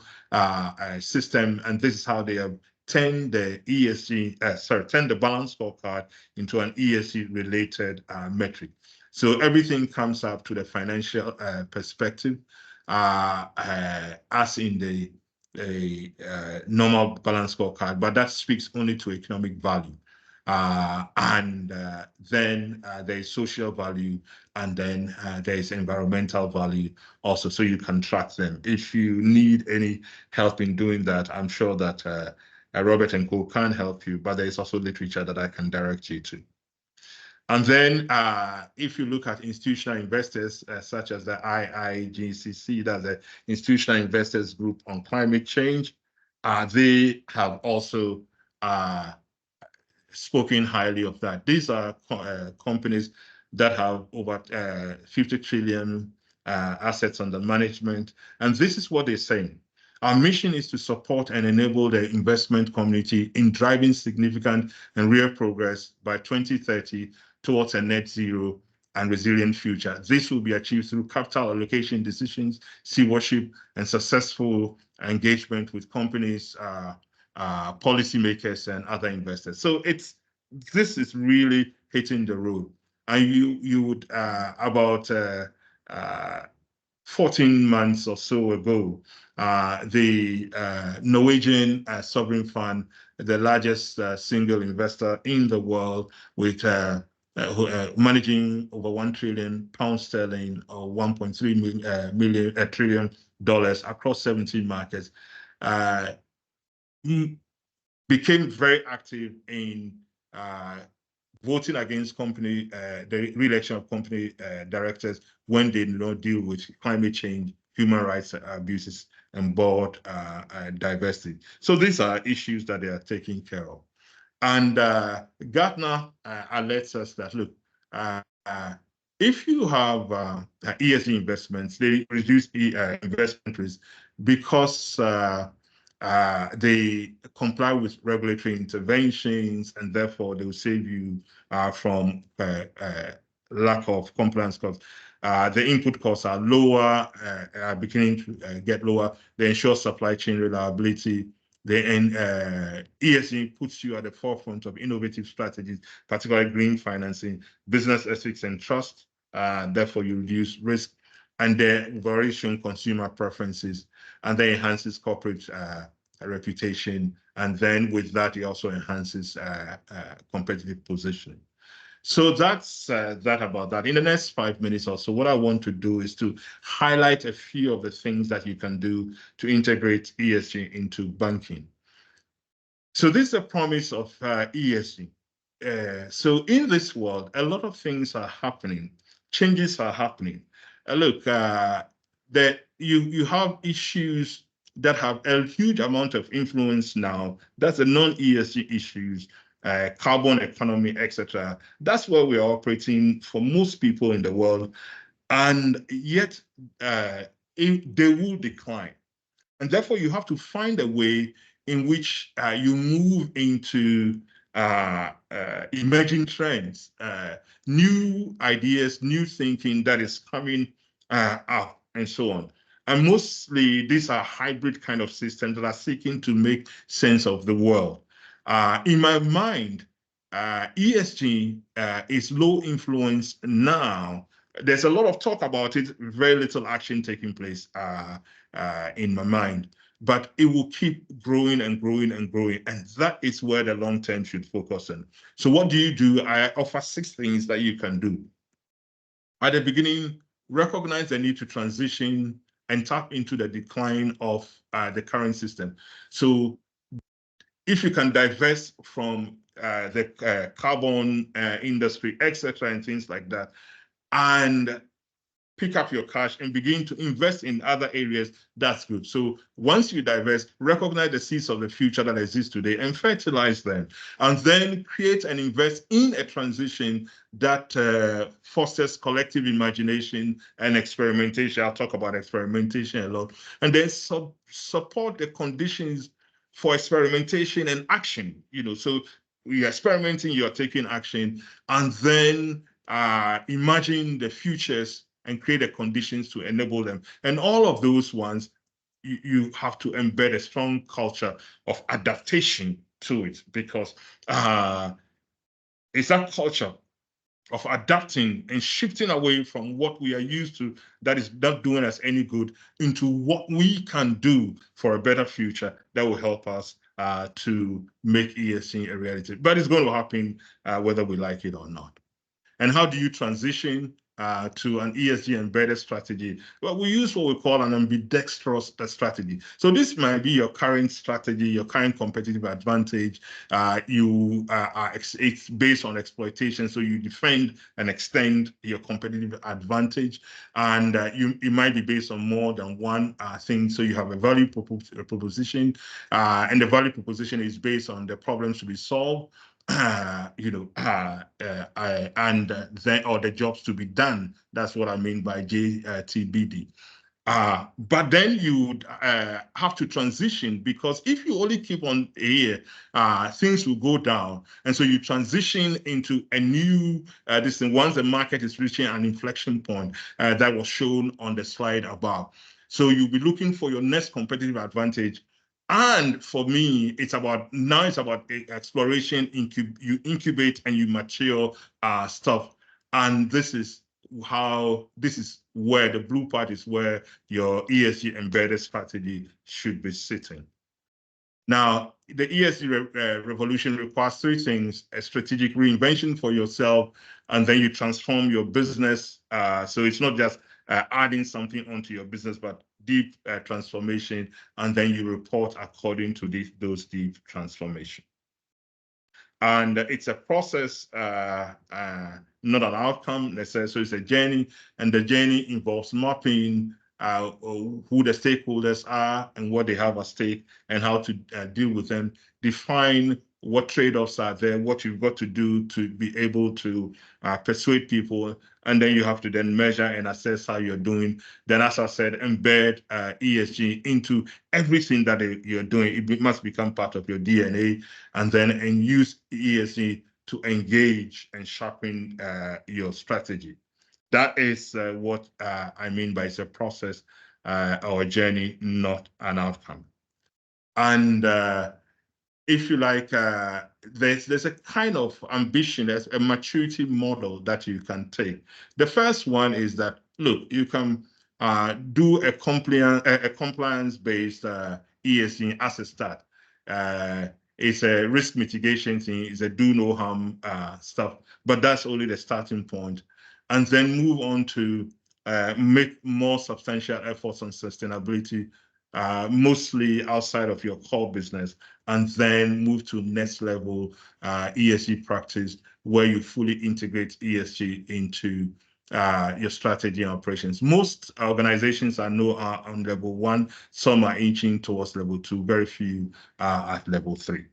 system, and this is how they have turned the turned the balance scorecard into an ESG related metric. So everything comes up to the financial perspective, as in the normal balance scorecard, but that speaks only to economic value. And then there's social value, and then there's environmental value also, so you can track them. If you need any help in doing that, I'm sure that Robert and Co can help you, but there's also literature that I can direct you to. And then if you look at institutional investors, such as the IIGCC, that's the Institutional Investors Group on Climate Change, they have also spoken highly of that. These are companies that have over 50 trillion assets under management. And this is what they're saying. Our mission is to support and enable the investment community in driving significant and real progress by 2030 towards a net zero and resilient future. This will be achieved through capital allocation decisions, stewardship, and successful engagement with companies, policymakers, and other investors. So this is really hitting the road. And you would about 14 months or so ago, the Norwegian sovereign fund, the largest single investor in the world, with managing over £1 trillion or 1.3 trillion dollars across 17 markets, became very active in voting against the re-election of company directors when they do not deal with climate change, human rights abuses, and board diversity. So these are issues that they are taking care of. And Gartner alerts us that, look, if you have ESG investments, they reduce investment risk because they comply with regulatory interventions, and therefore they will save you from lack of compliance costs. The input costs are lower, are beginning to get lower. They ensure supply chain reliability. ESG puts you at the forefront of innovative strategies, particularly green financing, business ethics, and trust. Therefore, you reduce risk. And they've already shown consumer preferences, and they enhances corporate reputation. And then with that, it also enhances competitive position. So that's that about that. In the next 5 minutes or so, what I want to do is to highlight a few of the things that you can do to integrate ESG into banking. So this is a promise of ESG. So in this world, a lot of things are happening. Changes are happening. Look, that you have issues that have a huge amount of influence now. That's the non-ESG issues, carbon economy, etc. That's where we are operating for most people in the world, and yet they will decline. And therefore, you have to find a way in which you move into emerging trends, new ideas, new thinking that is coming up, and so on. And mostly, these are hybrid kind of systems that are seeking to make sense of the world. In my mind, ESG is low influence now. There's a lot of talk about it, very little action taking place in my mind. But it will keep growing and growing and growing. And that is where the long term should focus on. So what do? I offer 6 things that you can do. At the beginning, recognize the need to transition and tap into the decline of the current system. So if you can divest from the carbon industry, etc., and things like that, and pick up your cash and begin to invest in other areas, that's good. So once you divest, recognize the seeds of the future that exist today and fertilize them, and then create and invest in a transition that fosters collective imagination and experimentation. I'll talk about experimentation a lot. And then support the conditions for experimentation and action. So you're experimenting, you're taking action, and then imagine the futures and create the conditions to enable them. And all of those ones, you have to embed a strong culture of adaptation to it, because it's that culture of adapting and shifting away from what we are used to that is not doing us any good into what we can do for a better future that will help us to make ESG a reality. But it's going to happen whether we like it or not. And how do you transition to an ESG embedded strategy? Well, we use what we call an ambidextrous strategy. So this might be your current strategy, your current competitive advantage. It's based on exploitation, so you defend and extend your competitive advantage. And it might be based on more than one thing. So you have a value proposition, and the value proposition is based on the problems to be solved. And then or the jobs to be done. That's what I mean by JTBD. But then you would have to transition, because if you only keep on here, things will go down. And so you transition into a new this thing once the market is reaching an inflection point that was shown on the slide above. So you'll be looking for your next competitive advantage. And for me, it's about exploration. You incubate and you mature stuff. And this is where the blue part is where your ESG embedded strategy should be sitting. Now, the ESG revolution requires three things: a strategic reinvention for yourself, and then you transform your business. So it's not just adding something onto your business, but deep transformation, and then you report according to those deep transformation. And it's a process, not an outcome necessarily. So it's a journey, and the journey involves mapping who the stakeholders are and what they have at stake and how to deal with them, define what trade-offs are there, what you've got to do to be able to persuade people, and then you have to then measure and assess how you're doing. Then, as I said, embed ESG into everything that you're doing. It must become part of your DNA, and use ESG to engage and sharpen your strategy. That is what I mean by it's a process or a journey, not an outcome. And if you like, there's a kind of ambition, there's a maturity model that you can take. The first one is that, look, you can do a compliance-based ESG as a start. It's a risk mitigation thing, it's a do no harm stuff, but that's only the starting point. And then move on to make more substantial efforts on sustainability, mostly outside of your core business, and then move to next level ESG practice where you fully integrate ESG into your strategy and operations. Most organizations I know are on level 1, some are inching towards level 2, very few are at level 3.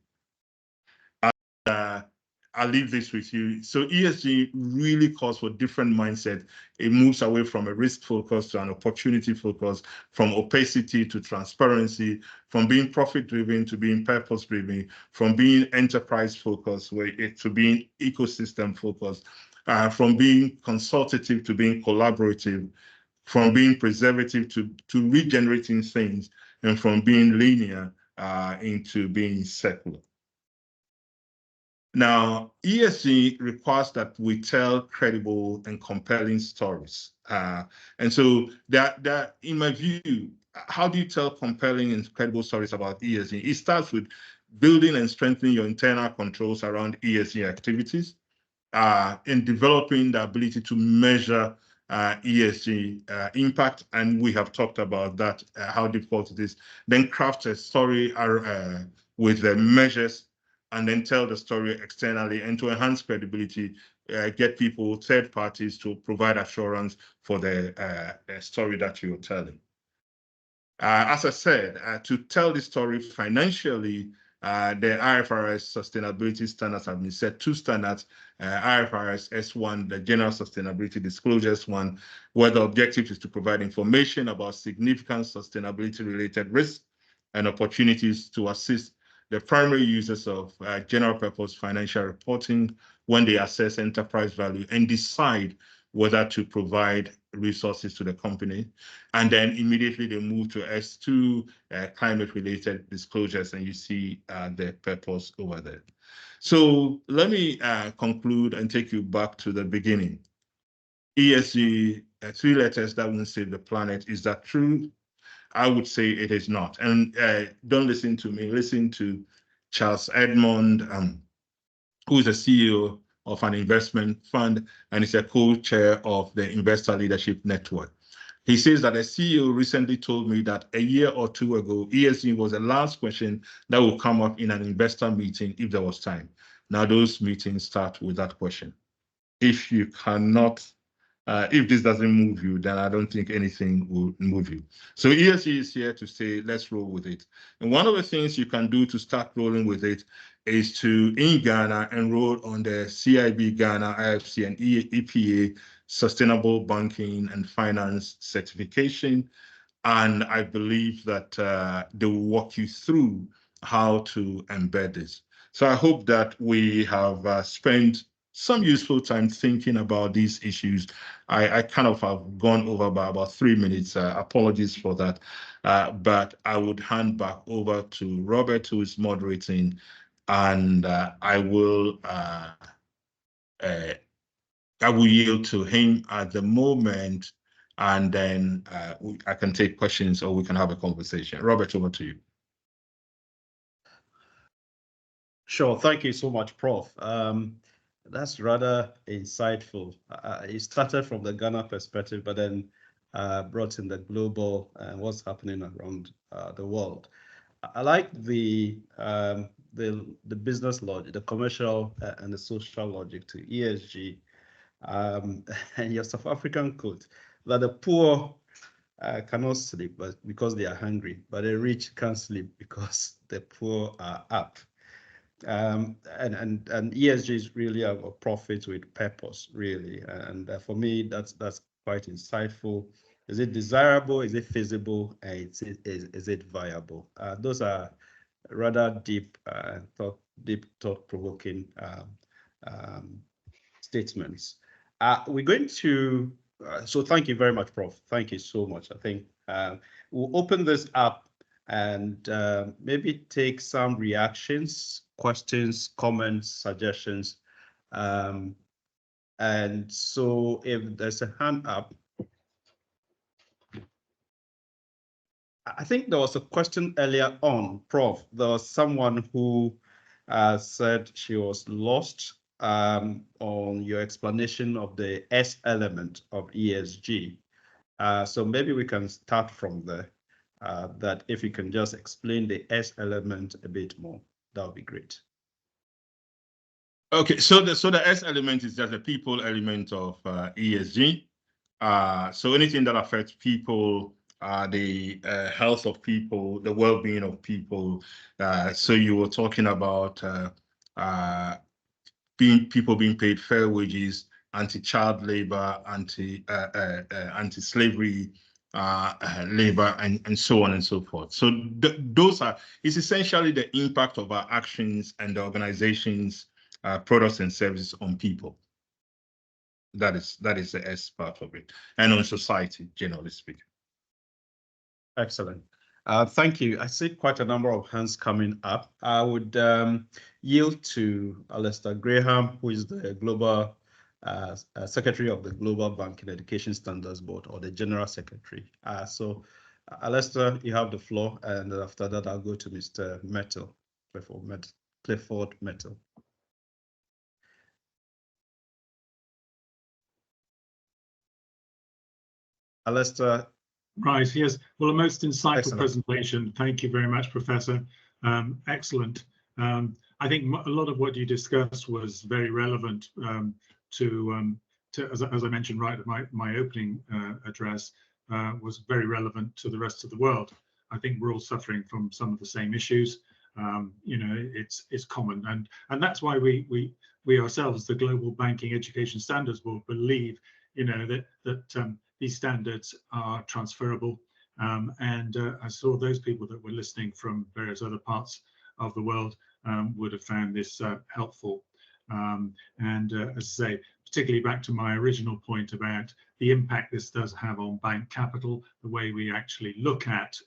I'll leave this with you. So ESG really calls for different mindset. It moves away from a risk focus to an opportunity focus, from opacity to transparency, from being profit driven to being purpose driven, from being enterprise focused to being ecosystem focused, from being consultative to being collaborative, from being preservative to regenerating things, and from being linear into being circular. Now, ESG requires that we tell credible and compelling stories. And so that, in my view, how do you tell compelling and credible stories about ESG? It starts with building and strengthening your internal controls around ESG activities, and developing the ability to measure ESG impact. And we have talked about that, how difficult it is. Then craft a story with the measures, and then tell the story externally, and to enhance credibility, get people, third parties, to provide assurance for the story that you're telling. As I said, to tell the story financially, the IFRS sustainability standards have been set, 2 standards, IFRS S1, the general sustainability disclosures one, where the objective is to provide information about significant sustainability-related risks and opportunities to assist the primary users of general purpose financial reporting when they assess enterprise value and decide whether to provide resources to the company. And then immediately they move to S2, climate-related disclosures, and you see the purpose over there. So let me conclude and take you back to the beginning. ESG, 3 letters that won't save the planet. Is that true? I would say it is not. And don't listen to me, listen to Charles Edmond, who is the CEO of an investment fund and is a co-chair of the Investor Leadership Network. He says that a CEO recently told me that a year or 2 ago, ESG was the last question that would come up in an investor meeting if there was time. Now those meetings start with that question. If you cannot if this doesn't move you, then I don't think anything will move you. So ESG is here to say, let's roll with it. And one of the things you can do to start rolling with it is to, in Ghana, enroll on the CIB Ghana, IFC, and EPA Sustainable Banking and Finance Certification. And I believe that they will walk you through how to embed this. So I hope that we have spent some useful time thinking about these issues. I kind of have gone over by about 3 minutes. Apologies for that. But I would hand back over to Robert, who is moderating, and I will yield to him at the moment, and then I can take questions or we can have a conversation. Robert, over to you. Sure. Thank you so much, Prof. That's rather insightful. It started from the Ghana perspective, but then brought in the global and what's happening around the world. I like the business logic, the commercial and the social logic to ESG, and your South African quote that the poor cannot sleep but because they are hungry, but the rich can't sleep because the poor are up. And ESG is really a profit with purpose, really. And for me, that's quite insightful. Is it desirable? Is it feasible? And is it viable? Those are rather deep, thought-provoking statements. We're going to. So thank you very much, Prof. Thank you so much. I think we'll open this up and maybe take some reactions, questions, comments, suggestions. And so if there's a hand up, I think there was a question earlier on, Prof. There was someone who said she was lost on your explanation of the S element of ESG. So maybe we can start from there. That if you can just explain the S element a bit more, that would be great. Okay, so the S element is just the people element of ESG. So anything that affects people, the health of people, the well-being of people. So you were talking about people being paid fair wages, anti-child labor, anti-slavery labor, and so on and so forth. So it's essentially the impact of our actions and the organization's products and services on people. That is the S part of it, and on society, generally speaking. Excellent. Thank you. I see quite a number of hands coming up. I would yield to Alistair Graham, who is the Global Secretary of the Global Banking Education Standards Board, or the General Secretary. So, Alistair, you have the floor, and after that, I'll go to Mr. Metal, Clifford Metal. Alistair. Right, yes. Well, a most insightful Excellent presentation. Thank you very much, Professor. Excellent. I think a lot of what you discussed was very relevant to as I mentioned right at my opening address, was very relevant to the rest of the world. I think we're all suffering from some of the same issues. You know, it's common, and that's why we ourselves, the Global Banking Education Standards Board, believe, you know, that these standards are transferable, and I saw those people that were listening from various other parts of the world would have found this helpful. And as I say, particularly back to my original point about the impact this does have on bank capital, the way we actually look at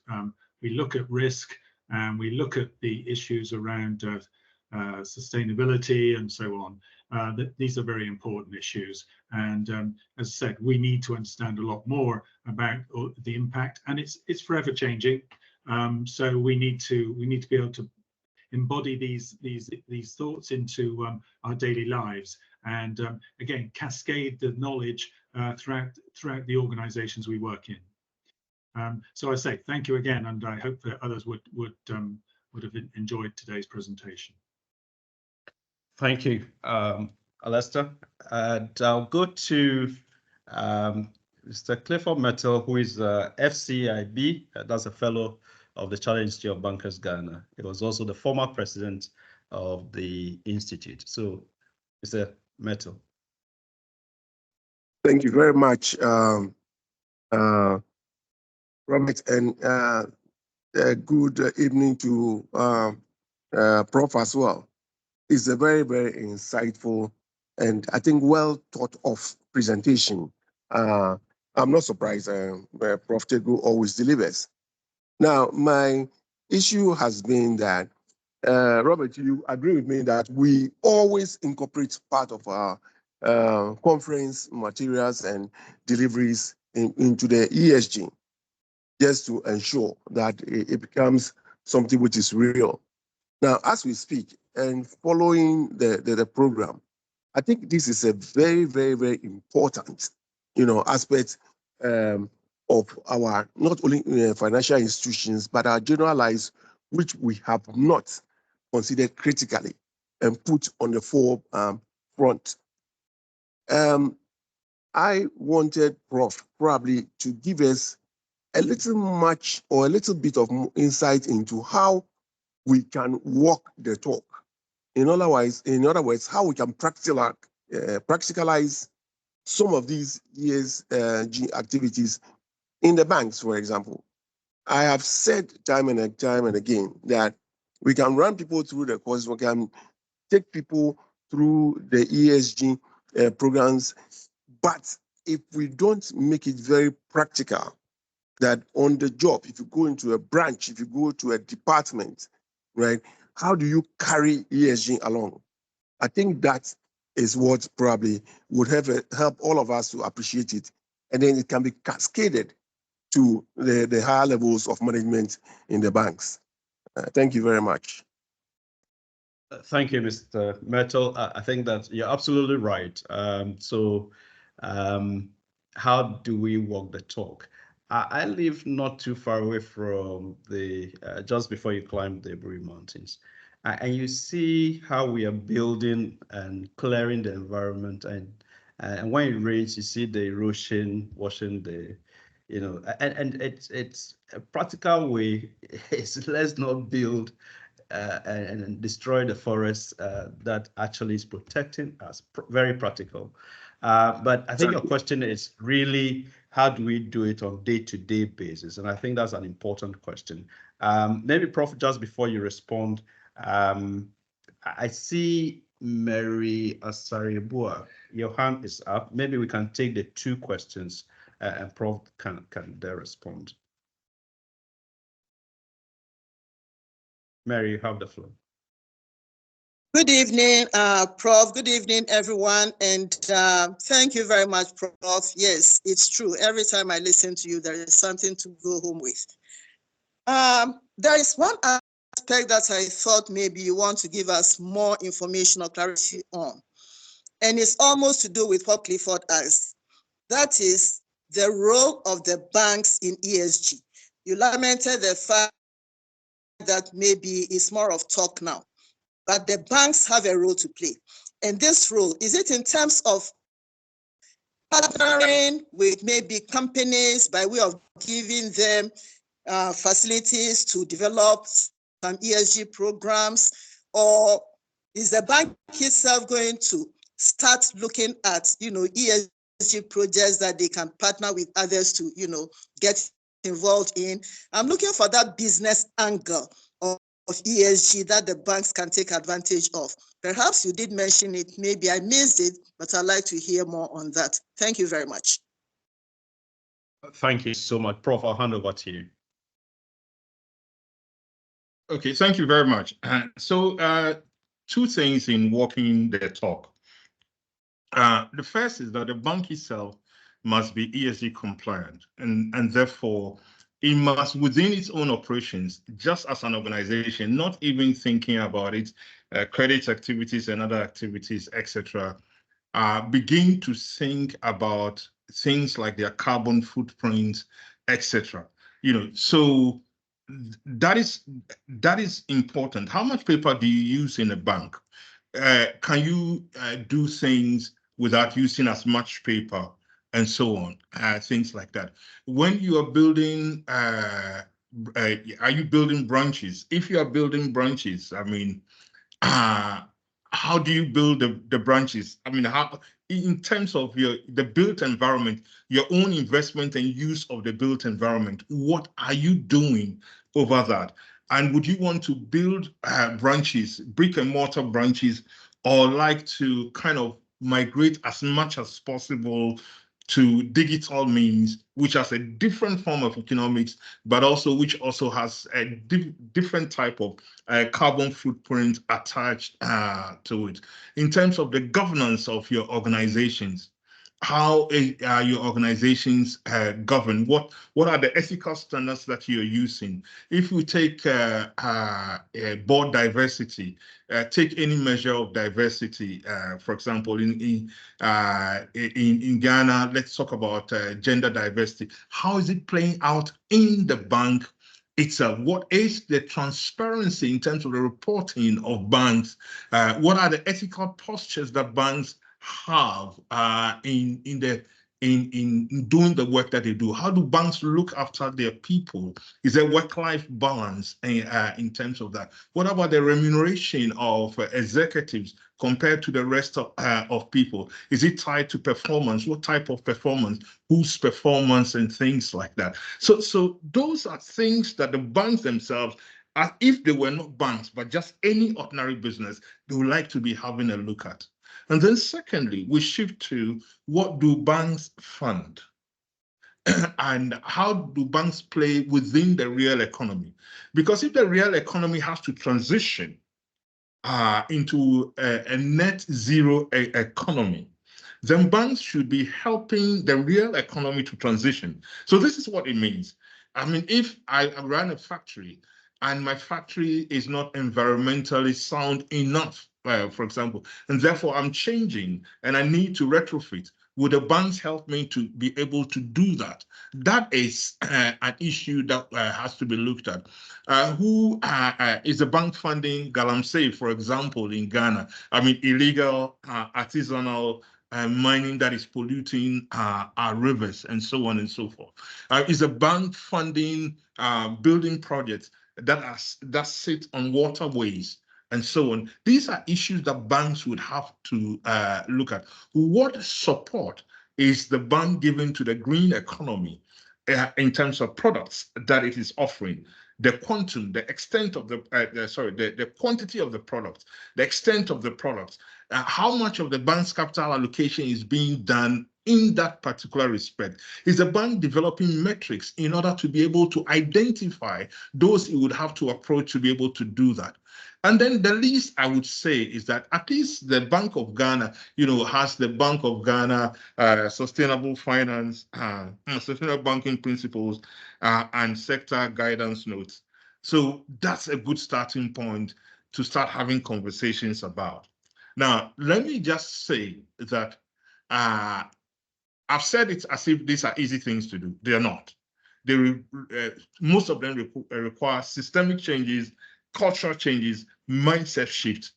risk, and we look at the issues around sustainability and so on. These are very important issues, and as I said, we need to understand a lot more about the impact, and it's forever changing. So we need to be able to embody these thoughts into our daily lives, and again, cascade the knowledge throughout the organizations we work in. So I say thank you again, and I hope that others would have enjoyed today's presentation. Thank you, Alistair. And I'll go to Mr. Clifford Metal, who is FCIB, that's a fellow of the Chartered Institute of Bankers Ghana. He was also the former president of the institute. So, Mr. Metal. Thank you very much, Robert, and good evening to Prof as well. It's a very, very insightful and I think well thought of presentation. I'm not surprised. Prof Tagoe always delivers. Now, my issue has been that, Robert, you agree with me that we always incorporate part of our conference materials and deliveries into the ESG, just to ensure that it becomes something which is real. Now, as we speak and following the program, I think this is a very, very, very important, aspect of our not only financial institutions but our general lives, which we have not considered critically and put on the forefront. I wanted Prof probably to give us a little much or a little bit of insight into how we can walk the talk. In other words, how we can practicalize some of these ESG activities in the banks, for example. I have said time and again that we can run people through the course, we can take people through the ESG programs, but if we don't make it very practical, that on the job, if you go into a branch, if you go to a department, right, how do you carry ESG along? I think that is what probably would help all of us to appreciate it. And then it can be cascaded to the higher levels of management in the banks. Thank you very much. Thank you, Mr. Myrtle. I think that you're absolutely right. How do we walk the talk? I live not too far away from just before you climb the Blue Mountains. And you see how we are building and clearing the environment. And when it rains, you see the erosion, washing the, and it's a practical way. Is let's not build and destroy the forest that actually is protecting us. Very practical. But I think your question is really, how do we do it on day-to-day basis? And I think that's an important question. Maybe, Prof, just before you respond, I see Mary Asariebua, your hand is up. Maybe we can take the two questions and Prof can there respond. Mary, you have the floor. Good evening, Prof. Good evening, everyone. And thank you very much, Prof. Yes, it's true. Every time I listen to you, there is something to go home with. There is one aspect that I thought maybe you want to give us more information or clarity on. And it's almost to do with what Clifford asked. That is the role of the banks in ESG. You lamented the fact that maybe it's more of talk now, but the banks have a role to play. And this role, is it in terms of partnering with maybe companies by way of giving them facilities to develop some ESG programs, or is the bank itself going to start looking at, ESG projects that they can partner with others to, get involved in? I'm looking for that business angle of ESG that the banks can take advantage of. Perhaps you did mention it, maybe I missed it, but I'd like to hear more on that. Thank you very much. Thank you so much. Prof, I'll hand over to you. Okay, thank you very much. So two things in walking the talk. The first is that the bank itself must be ESG compliant, and therefore it must, within its own operations, just as an organization, not even thinking about its credit activities and other activities, etc., begin to think about things like their carbon footprint, etc. So that is important. How much paper do you use in a bank? Can you do things without using as much paper, and so on, things like that? When you are building, are you building branches? If you are building branches, I mean, how how do you build the branches? I mean, how, in terms of the built environment, your own investment and use of the built environment, what are you doing over that? And would you want to build branches, brick and mortar branches, or like to kind of migrate as much as possible to digital means, which has a different form of economics, but also which also has a different type of carbon footprint attached to it? In terms of the governance of your organizations, how are your organizations governed? What are the ethical standards that you're using? If we take board diversity, take any measure of diversity, for example, in Ghana, let's talk about gender diversity. How is it playing out in the bank itself? What is the transparency in terms of the reporting of banks? What are the ethical postures that banks have in doing the work that they do? How do banks look after their people? Is there work-life balance in terms of that? What about the remuneration of executives compared to the rest of people? Is it tied to performance? What type of performance? Whose performance, and things like that? So those are things that the banks themselves, as if they were not banks, but just any ordinary business, they would like to be having a look at. And then secondly, we shift to what do banks fund? And how do banks play within the real economy? Because if the real economy has to transition into a net zero economy, then banks should be helping the real economy to transition. So this is what it means. I mean, if I run a factory and my factory is not environmentally sound enough, for example, and therefore I'm changing and I need to retrofit, would the banks help me to be able to do that? That is an issue that has to be looked at. Who is the bank funding galamsey, for example, in Ghana? I mean, illegal, artisanal mining that is polluting our rivers, and so on and so forth. Is a bank funding building projects that sit on waterways, and so on? These are issues that banks would have to look at. What support is the bank giving to the green economy in terms of products that it is offering? The quantum, the extent of the quantity of the products, the extent of the products, how much of the bank's capital allocation is being done in that particular respect? Is the bank developing metrics in order to be able to identify those it would have to approach to be able to do that? And then the least I would say is that at least the Bank of Ghana, has the Bank of Ghana sustainable finance, sustainable banking principles, and sector guidance notes. So that's a good starting point to start having conversations about. Now, let me just say that I've said it as if these are easy things to do. They are not. Most of them require systemic changes, cultural changes, mindset shift,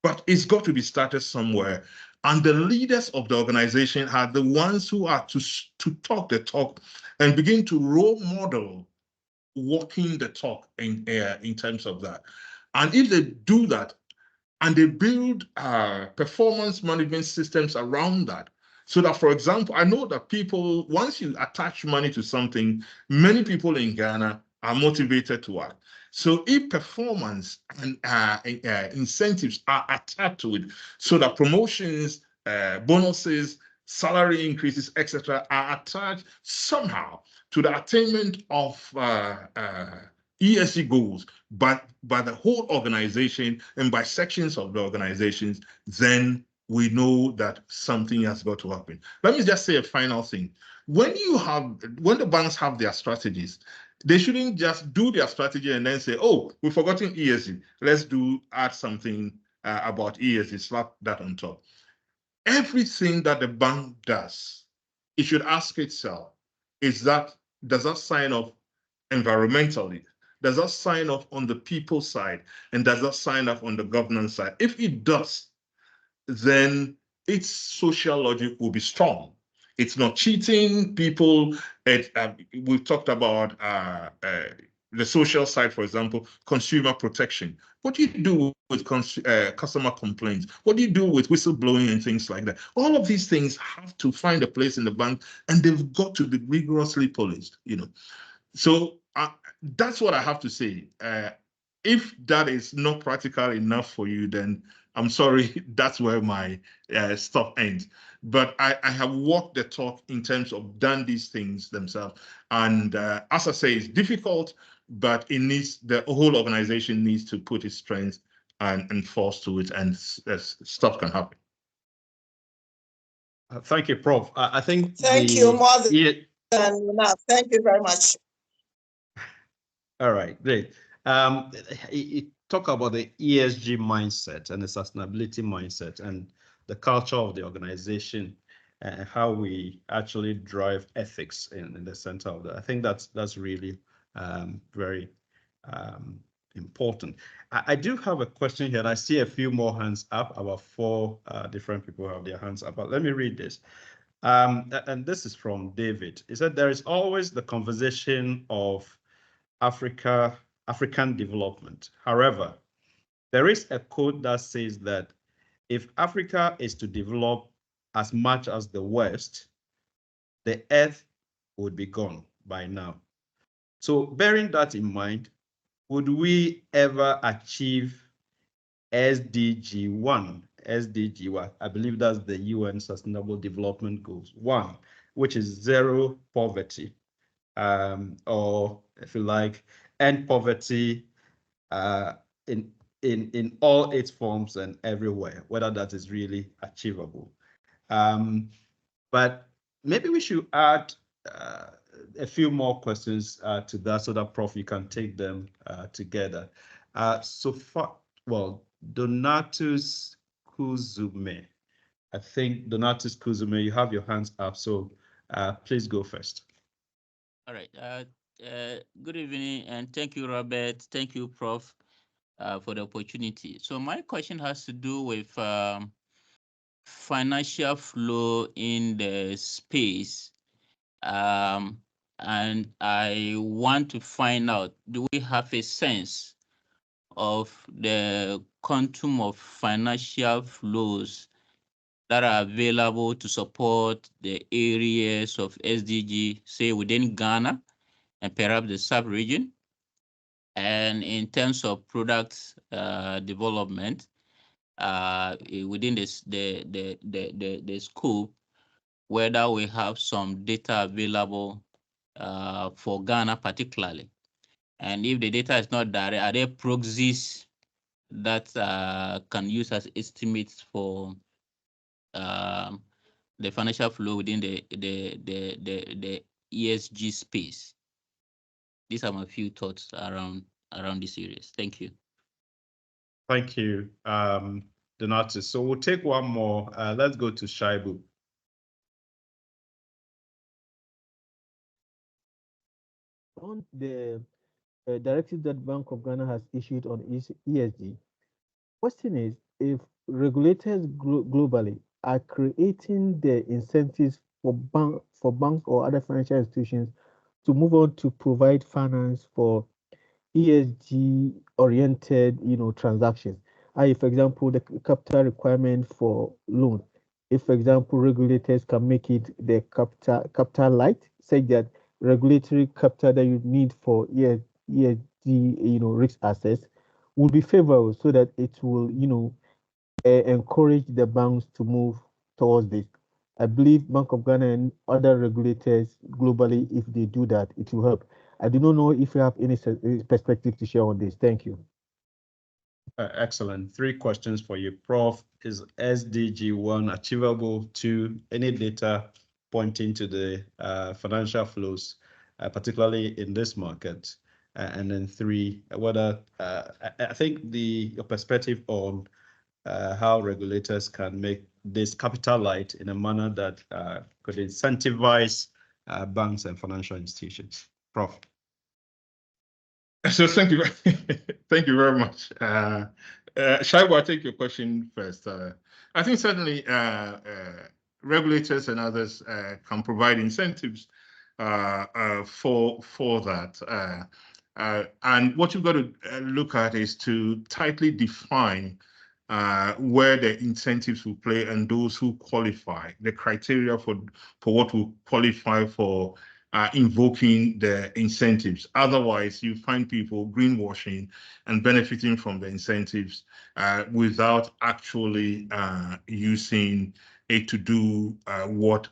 but it's got to be started somewhere. And the leaders of the organization are the ones who are to talk the talk and begin to role model walking the talk in terms of that. And if they do that, and they build performance management systems around that, so that, for example, I know that people, once you attach money to something, many people in Ghana are motivated to work. So if performance and incentives are attached to it, so that promotions, bonuses, salary increases, etc., are attached somehow to the attainment of ESG goals by the whole organization and by sections of the organizations, then we know that something has got to happen. Let me just say a final thing. When the banks have their strategies, they shouldn't just do their strategy and then say, oh, we've forgotten ESG. Let's add something about ESG, slap that on top. Everything that the bank does, it should ask itself, does that sign off environmentally? Does that sign off on the people side? And does that sign off on the governance side? If it does, then its social logic will be strong. It's not cheating people. We've talked about the social side, for example, consumer protection. What do you do with customer complaints? What do you do with whistleblowing and things like that? All of these things have to find a place in the bank, and they've got to be rigorously policed, So that's what I have to say. If that is not practical enough for you, then I'm sorry, that's where my stuff ends. But I have walked the talk in terms of done these things themselves. And as I say, it's difficult, but it needs, the whole organization needs to put its strength and force to it, and stuff can happen. Thank you, Prof. I think thank you, more than enough. Thank you very much. All right, great. Talk about the ESG mindset and the sustainability mindset and the culture of the organization and how we actually drive ethics in the center of that. I think that's really very important. I do have a question here, and I see a few more hands up. About 4 different people have their hands up, but let me read this. And this is from David. He said, there is always the conversation of African development. However, there is a quote that says that if Africa is to develop as much as the West, the earth would be gone by now. So bearing that in mind, would we ever achieve SDG 1? SDG 1, I believe that's the UN Sustainable Development Goals 1, which is zero poverty, or if you like, end poverty in all its forms and everywhere, whether that is really achievable. But maybe we should add a few more questions to that so that, Prof, you can take them together. So far, well, Donatus Kuzume. I think Donatus Kuzume, you have your hands up, so please go first. All right. Good evening, and thank you, Robert. Thank you, Prof, for the opportunity. So my question has to do with financial flow in the space. And I want to find out, do we have a sense of the quantum of financial flows that are available to support the areas of SDG, say within Ghana and perhaps the sub-region? And in terms of product development, within the scope, whether we have some data available for Ghana particularly. And if the data is not direct, are there proxies that can use as estimates for the financial flow within the ESG space? These are my few thoughts around this series. Thank you. Thank you, Donatus. So we'll take one more. Let's go to Shaibu. On the directive that Bank of Ghana has issued on ESG, question is, if regulators globally are creating the incentives for banks or other financial institutions to move on to provide finance for ESG-oriented, transactions, i.e., for example, the capital requirement for loan. If, for example, regulators can make it the capital light, say that regulatory capital that you need for ESG, risk assets will be favorable, so that it will, encourage the banks to move towards this. I believe Bank of Ghana and other regulators globally, if they do that, it will help. I do not know if you have any perspective to share on this. Thank you. Excellent. 3 questions for you, Prof. Is SDG 1 achievable? 2, any data pointing to the financial flows, particularly in this market? And then 3, whether I think your perspective on how regulators can make this capital light in a manner that could incentivize banks and financial institutions. Prof. So thank you, thank you very much. Shaibu, I'll take your question first. I think certainly regulators and others can provide incentives for that. And what you've got to look at is to tightly define where the incentives will play and those who qualify, the criteria for what will qualify for invoking the incentives. Otherwise, you find people greenwashing and benefiting from the incentives without actually using it to do what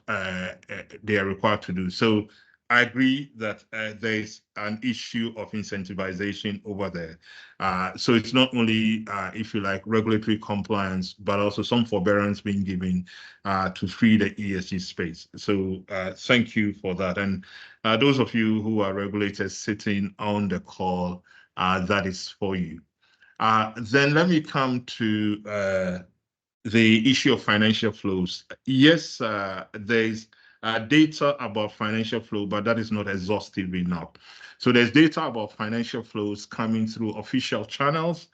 they are required to do. So I agree that there's an issue of incentivization over there. So it's not only, if you like, regulatory compliance, but also some forbearance being given to free the ESG space. So thank you for that. And those of you who are regulators sitting on the call, that is for you. Then let me come to the issue of financial flows. Yes, there's data about financial flow, but that is not exhaustive enough. So there's data about financial flows coming through official channels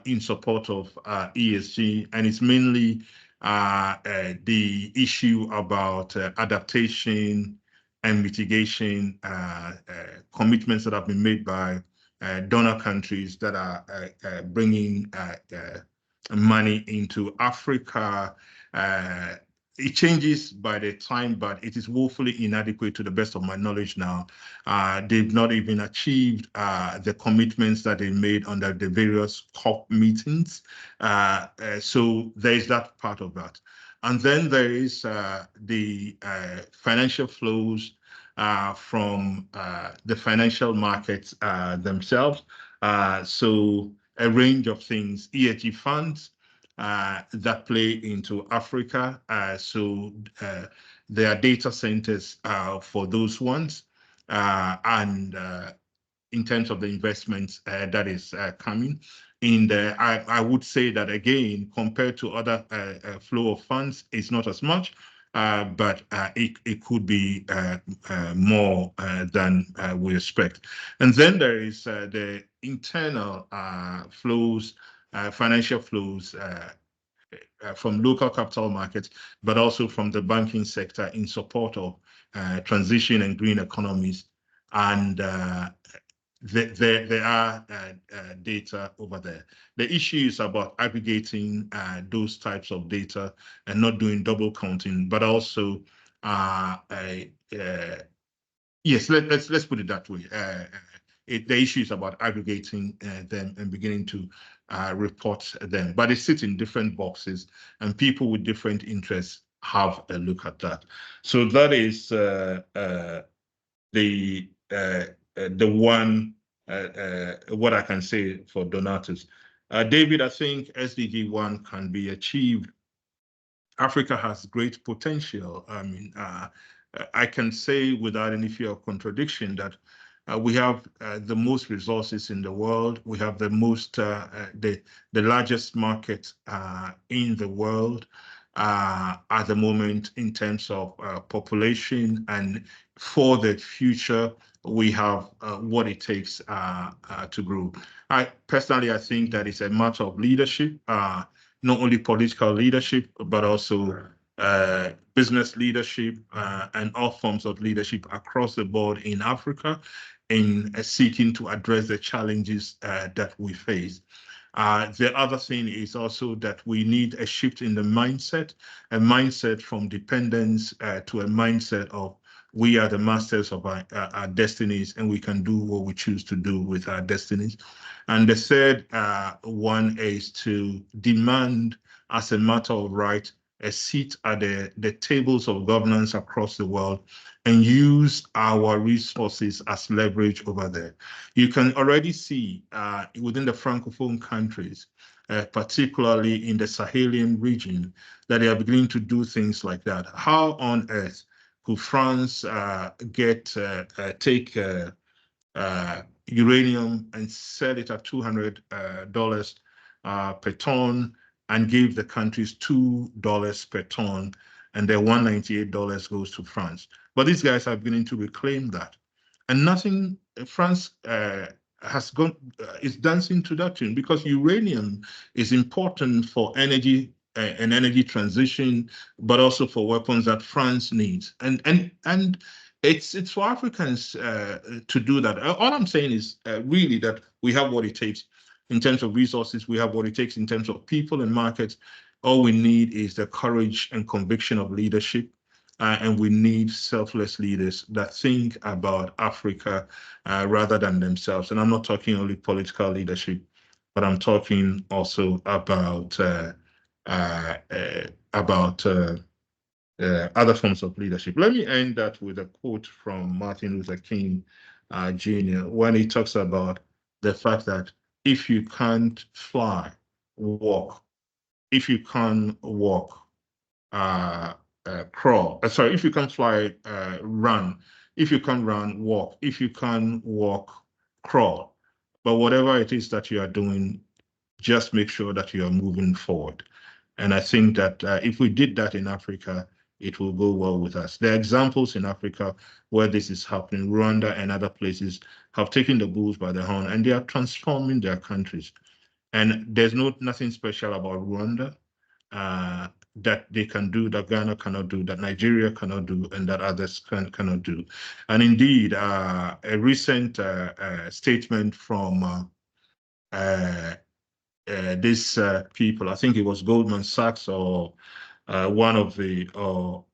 in support of ESG, and it's mainly the issue about adaptation and mitigation commitments that have been made by donor countries that are bringing money into Africa. It changes by the time, but it is woefully inadequate to the best of my knowledge now. They've not even achieved the commitments that they made under the various COP meetings. So there's that part of that. And then there is the financial flows from the financial markets themselves. So a range of things, ESG funds that play into Africa. So there are data centers for those ones. And in terms of the investments that is coming in there, I would say that again, compared to other flow of funds, it's not as much. But it could be more than we expect. And then there is the internal flows, financial flows from local capital markets, but also from the banking sector in support of transition and green economies. And there are data over there. The issue is about aggregating those types of data and not doing double counting, but also yes, let's put it that way. The issue is about aggregating them and beginning to report them, but they sit in different boxes, and people with different interests have a look at that. So that is the one what I can say for donors. David, I think SDG 1 can be achieved. Africa has great potential. I mean, I can say without any fear of contradiction that we have the most resources in the world. We have the most, the largest market in the world at the moment in terms of population, and for the future, we have what it takes to grow. I think that it's a matter of leadership, not only political leadership, but also business leadership and all forms of leadership across the board in Africa in seeking to address the challenges that we face. The other thing is also that we need a shift in the mindset, a mindset from dependence to a mindset of we are the masters of our destinies, and we can do what we choose to do with our destinies. And the third one is to demand, as a matter of right, a seat at the tables of governance across the world and use our resources as leverage over there. You can already see within the Francophone countries, particularly in the Sahelian region, that they are beginning to do things like that. How on earth could France take uranium and sell it at $200 per ton and give the countries $2 per ton, and then $198 goes to France? But these guys are beginning to reclaim that, and nothing. France has gone is dancing to that tune, because uranium is important for energy and energy transition, but also for weapons that France needs. And it's for Africans to do that. All I'm saying is really that we have what it takes in terms of resources. We have what it takes in terms of people and markets. All we need is the courage and conviction of leadership. And we need selfless leaders that think about Africa rather than themselves. And I'm not talking only political leadership, but I'm talking also about other forms of leadership. Let me end that with a quote from Martin Luther King Jr. when he talks about the fact that if you can't fly, walk. If you can't walk, crawl. Sorry, if you can't fly, run. If you can't run, walk. If you can't walk, crawl. But whatever it is that you are doing, just make sure that you are moving forward. And I think that if we did that in Africa, it will go well with us. There are examples in Africa where this is happening. Rwanda and other places have taken the bulls by the horn, and they are transforming their countries. And there's nothing special about Rwanda that they can do, that Ghana cannot do, that Nigeria cannot do, and that others cannot do. And indeed, a recent statement from these people, I think it was Goldman Sachs or one of the, or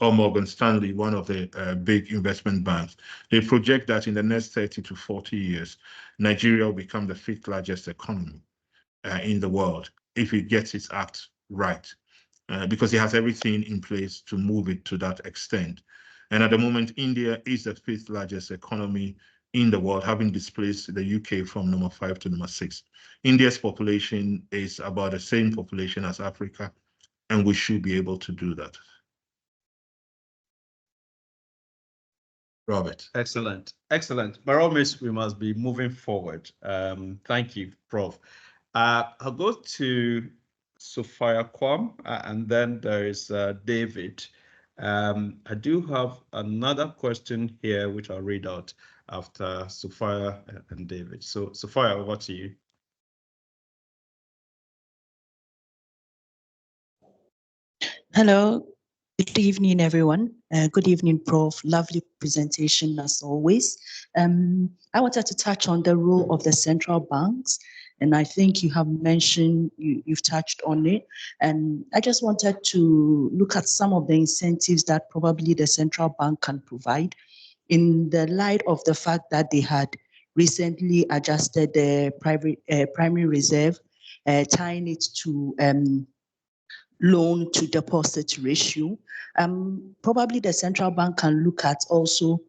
Morgan Stanley, one of the big investment banks. They project that in the next 30 to 40 years, Nigeria will become the 5th largest economy in the world if it gets its act right, because it has everything in place to move it to that extent. And at the moment, India is the 5th largest economy in the world, having displaced the UK from number 5 to number 6. India's population is about the same population as Africa, and we should be able to do that. Robert. Excellent, excellent. By all means, we must be moving forward. Thank you, Prof. I'll go to Sophia Kwam, and then there is David. I do have another question here, which I'll read out after Sophia and David. So, Sophia, over to you. Hello, good evening, everyone. Good evening, Prof. Lovely presentation as always. I wanted to touch on the role of the central banks, and I think you have mentioned, you've touched on it. And I just wanted to look at some of the incentives that probably the central bank can provide in the light of the fact that they had recently adjusted the primary reserve, tying it to loan to deposit ratio. Probably the central bank can look at also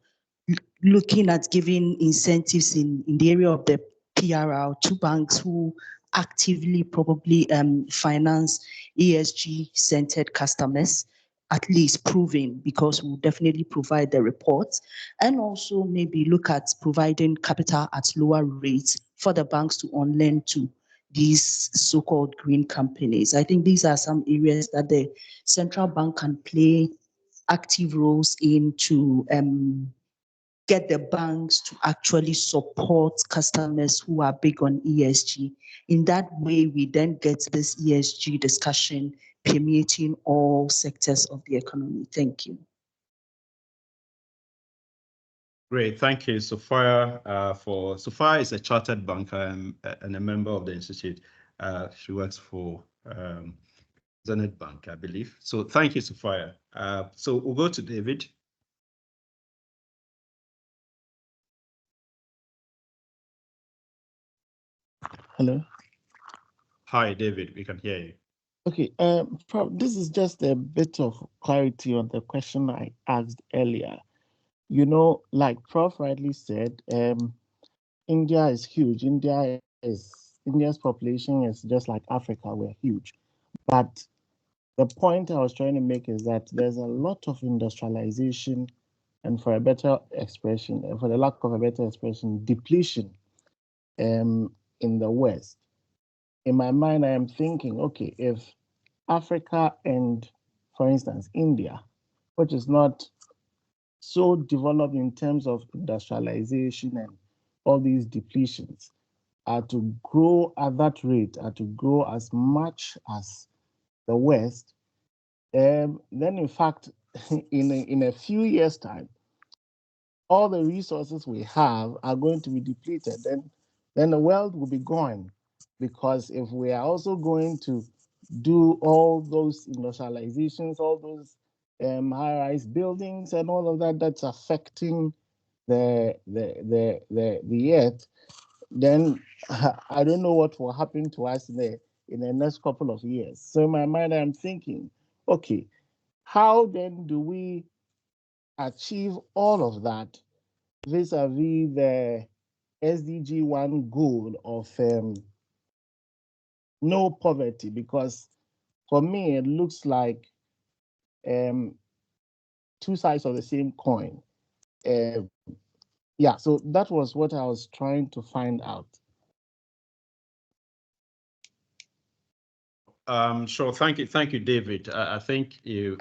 looking at giving incentives in the area of the PRR to banks who actively probably finance ESG-centered customers, at least proving, because we'll definitely provide the reports, and also maybe look at providing capital at lower rates for the banks to on-lend to these so-called green companies. I think these are some areas that the central bank can play active roles in to get the banks to actually support customers who are big on ESG. In that way, we then get this ESG discussion permeating all sectors of the economy. Thank you. Great, thank you, Sophia. Sophia is a chartered banker and a member of the institute. She works for Zenith Bank, I believe. So thank you, Sophia. So we'll go to David. Hello. Hi, David. We can hear you. Okay. This is just a bit of clarity on the question I asked earlier. You know, like Prof rightly said, India is huge. India's population is just like Africa. We're huge. But the point I was trying to make is that there's a lot of industrialization, and for the lack of a better expression, depletion in the West. In my mind, I am thinking, okay, if Africa and, for instance, India, which is not so developed in terms of industrialization and all these depletions, are to grow at that rate, are to grow as much as the West, then in fact, in a few years' time, all the resources we have are going to be depleted, then the world will be gone. Because if we are also going to do all those industrializations, all those high-rise buildings and all of that, that's affecting the earth, then I don't know what will happen to us in the next couple of years. So in my mind, I'm thinking, okay, how then do we achieve all of that vis-a-vis the SDG 1 goal of no poverty? Because for me, it looks like two sides of the same coin. Yeah, so that was what I was trying to find out. Sure. Thank you, David. I think you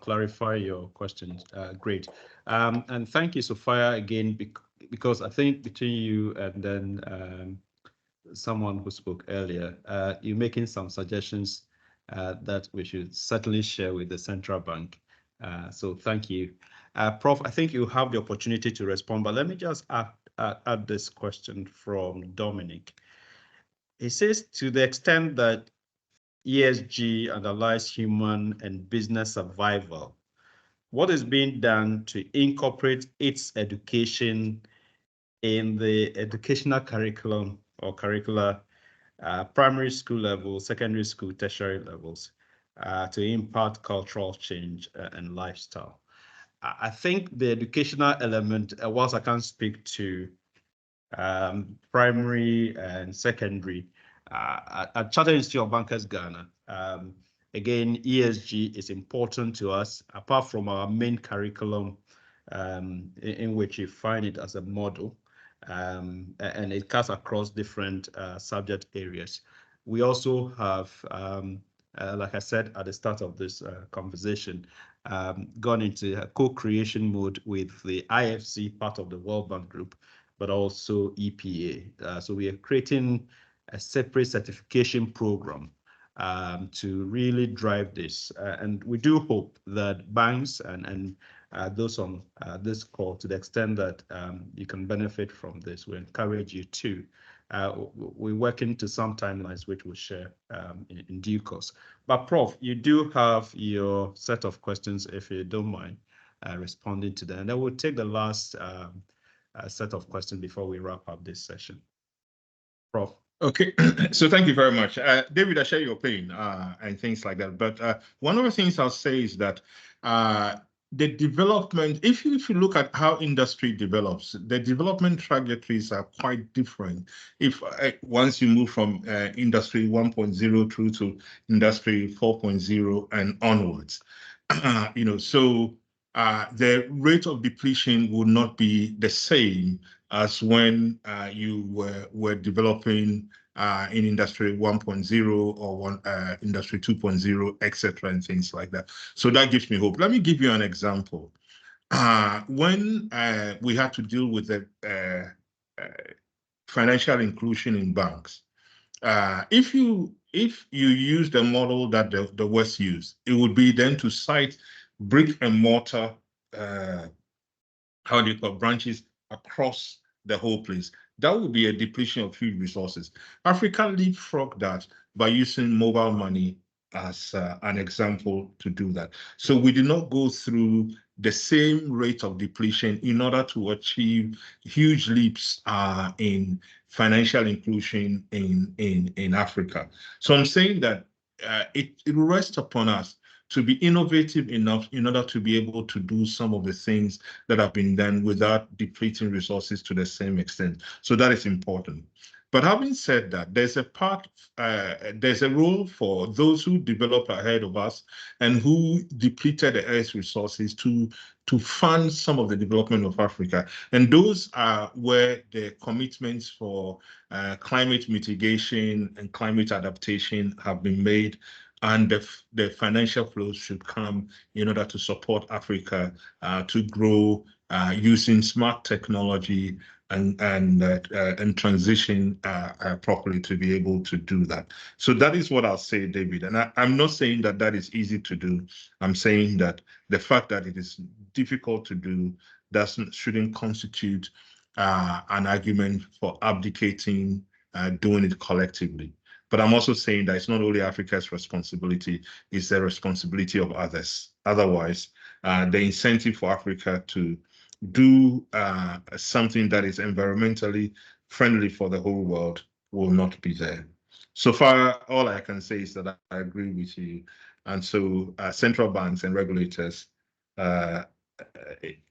clarify your questions. Great. And thank you, Sophia, again, because I think between you and then someone who spoke earlier, you're making some suggestions that we should certainly share with the central bank. So thank you. Prof, I think you have the opportunity to respond, but let me just add this question from Dominic. He says, to the extent that ESG underlies human and business survival, what is being done to incorporate its education in the educational curriculum or curricula, primary school level, secondary school, tertiary levels, to impact cultural change and lifestyle? I think the educational element, whilst I can't speak to primary and secondary, at Chartered Institute of Bankers Ghana, again, ESG is important to us, apart from our main curriculum, in which you find it as a model, and it cuts across different subject areas. We also have, like I said at the start of this conversation, gone into a co-creation mode with the IFC, part of the World Bank Group, but also EPA. So we are creating a separate certification program to really drive this. And we do hope that banks and those on this call, to the extent that you can benefit from this, we encourage you to. We're working to some timelines which we'll share in due course. But Prof, you do have your set of questions, if you don't mind responding to them. And then we'll take the last set of questions before we wrap up this session. Prof. Okay, so thank you very much. David, I share your pain and things like that. But one of the things I'll say is that the development, if you look at how industry develops, the development trajectories are quite different. If once you move from industry 1.0 through to industry 4.0 and onwards, so the rate of depletion will not be the same as when you were developing in industry 1.0 or industry 2.0, etc., and things like that. So that gives me hope. Let me give you an example. When we had to deal with the financial inclusion in banks, if you use the model that the West used, it would be then to cite brick and mortar, branches across the whole place. That would be a depletion of huge resources. Africa leapfrogged that by using mobile money as an example to do that. So we did not go through the same rate of depletion in order to achieve huge leaps in financial inclusion in Africa. So I'm saying that it rests upon us to be innovative enough in order to be able to do some of the things that have been done without depleting resources to the same extent. So that is important. But having said that, there's a role for those who develop ahead of us and who depleted the Earth's resources to fund some of the development of Africa. And those are where the commitments for climate mitigation and climate adaptation have been made. And the financial flows should come in order to support Africa to grow using smart technology and transition properly to be able to do that. So that is what I'll say, David. And I'm not saying that is easy to do. I'm saying that the fact that it is difficult to do, shouldn't constitute an argument for abdicating doing it collectively. But I'm also saying that it's not only Africa's responsibility, it's the responsibility of others. Otherwise, the incentive for Africa to do something that is environmentally friendly for the whole world will not be there. So far, all I can say is that I agree with you. And so central banks and regulators,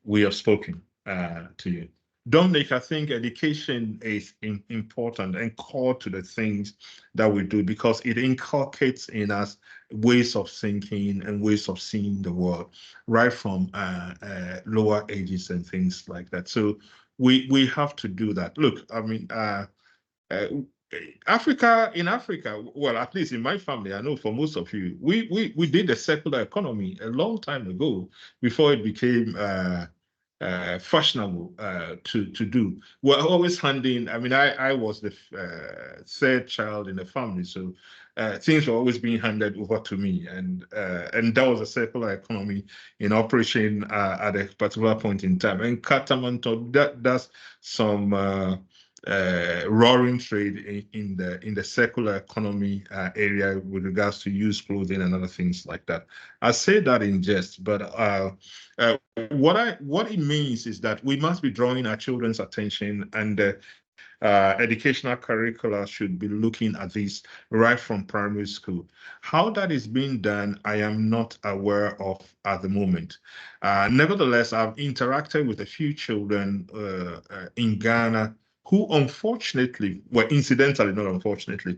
we have spoken to you. Dominic, I think education is important and core to the things that we do because it inculcates in us ways of thinking and ways of seeing the world, right from lower ages and things like that. So we have to do that. Look, I mean, in Africa, well, at least in my family, I know for most of you, we did the circular economy a long time ago before it became fashionable to do. We're always handing. I mean, I was the third child in the family, so things were always being handed over to me, and that was a circular economy in operation at a particular point in time. And Katamanto does some roaring trade in the circular economy area with regards to used clothing and other things like that. I say that in jest, but what it means is that we must be drawing our children's attention, and educational curricula should be looking at this right from primary school. How that is being done, I am not aware of at the moment. Nevertheless, I've interacted with a few children in Ghana who unfortunately, well, incidentally, not unfortunately,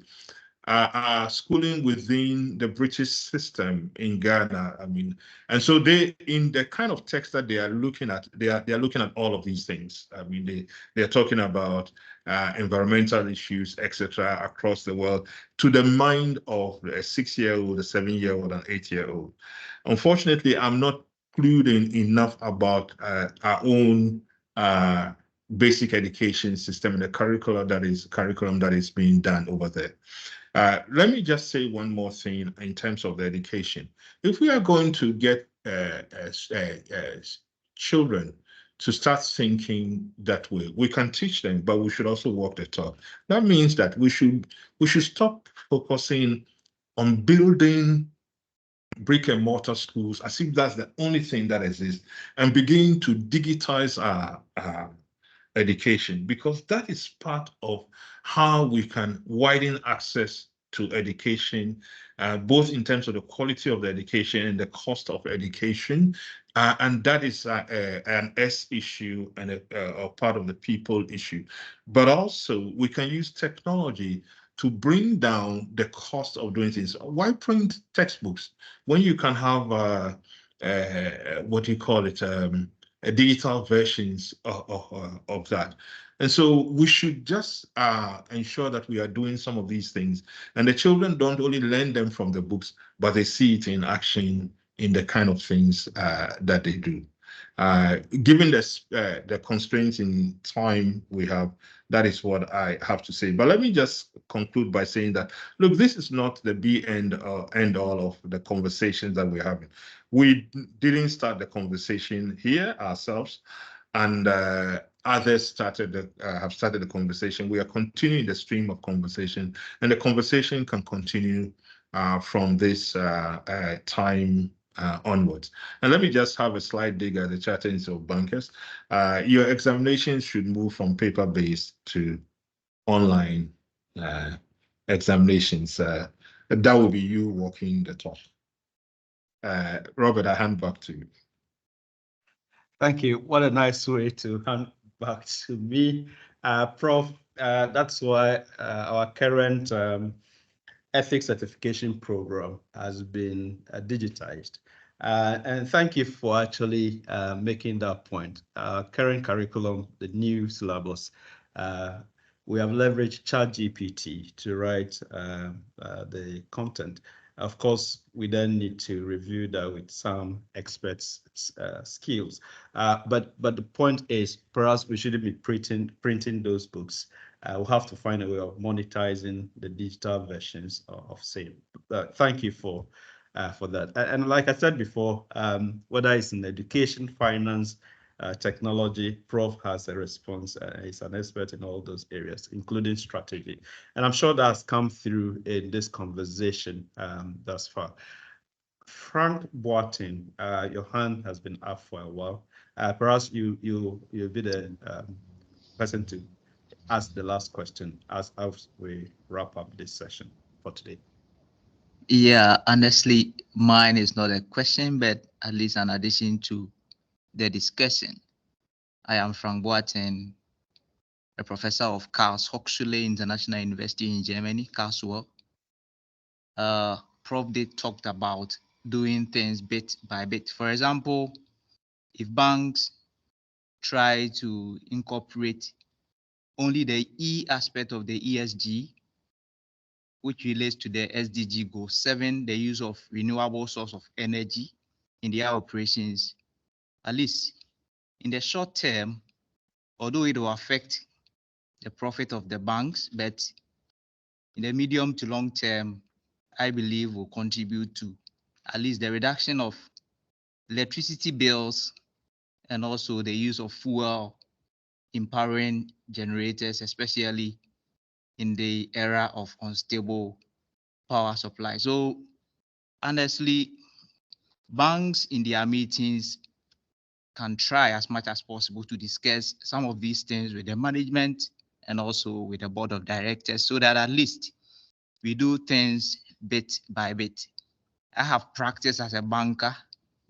are schooling within the British system in Ghana. I mean, and so they, in the kind of text that they are looking at, they are looking at all of these things. I mean, they are talking about environmental issues, etc., across the world, to the mind of a 6-year-old, a 7-year-old, an 8-year-old. Unfortunately, I'm not clued in enough about our own basic education system and the curriculum that is being done over there. Let me just say one more thing in terms of the education. If we are going to get children to start thinking that way, we can teach them, but we should also walk the talk. That means that we should stop focusing on building brick and mortar schools as if that's the only thing that exists, and begin to digitize our education, because that is part of how we can widen access to education, both in terms of the quality of the education and the cost of education. And that is an S issue and a part of the people issue. But also we can use technology to bring down the cost of doing things. Why print textbooks when you can have what do you call it? Digital versions of that. And so we should just ensure that we are doing some of these things, and the children don't only learn them from the books, but they see it in action in the kind of things that they do. Given the constraints in time we have, that is what I have to say. But let me just conclude by saying that, look, this is not the end all of the conversations that we're having. We didn't start the conversation here ourselves, and others have started the conversation. We are continuing the stream of conversation, and the conversation can continue from this time onwards. And let me just have a slight dig at the Charter Institute of Bankers. Your examinations should move from paper-based to online examinations. That will be you walking the talk. Robert, I hand back to you. Thank you. What a nice way to hand back to me. Prof, that's why our current ethics certification program has been digitized. And thank you for actually making that point. Current curriculum, the new syllabus, we have leveraged ChatGPT to write the content. Of course, we then need to review that with some experts' skills. But the point is, perhaps we shouldn't be printing those books. We'll have to find a way of monetizing the digital versions of same. Thank you for for that. And like I said before, whether it's in education, finance, technology, Prof has a response. He's an expert in all those areas, including strategy. And I'm sure that's come through in this conversation thus far. Frank Boateng, your hand has been up for a while. Perhaps you'll be the person to ask the last question as we wrap up this session for today. Yeah, honestly, mine is not a question, but at least an addition to the discussion. I am Frank Boateng, a professor of Karlsruhe International University in Germany, Karlsruhe. Prof did talked about doing things bit by bit. For example, if banks try to incorporate only the E aspect of the ESG, which relates to the SDG goal 7, the use of renewable source of energy in their operations, at least in the short term, although it will affect the profit of the banks, but in the medium to long term, I believe will contribute to at least the reduction of electricity bills and also the use of fuel empowering generators, especially in the era of unstable power supply. So honestly, banks in their meetings can try as much as possible to discuss some of these things with the management and also with the board of directors so that at least we do things bit by bit. I have practiced as a banker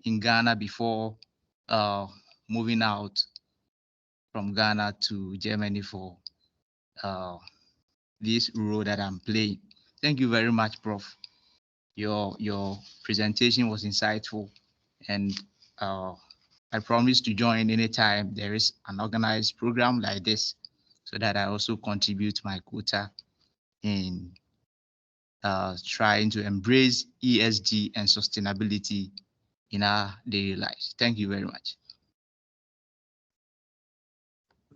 in Ghana before moving out from Ghana to Germany for this role that I'm playing. Thank you very much, Prof. Your presentation was insightful, and I promise to join anytime there is an organized program like this, so that I also contribute my quota in trying to embrace ESG and sustainability in our daily lives. Thank you very much.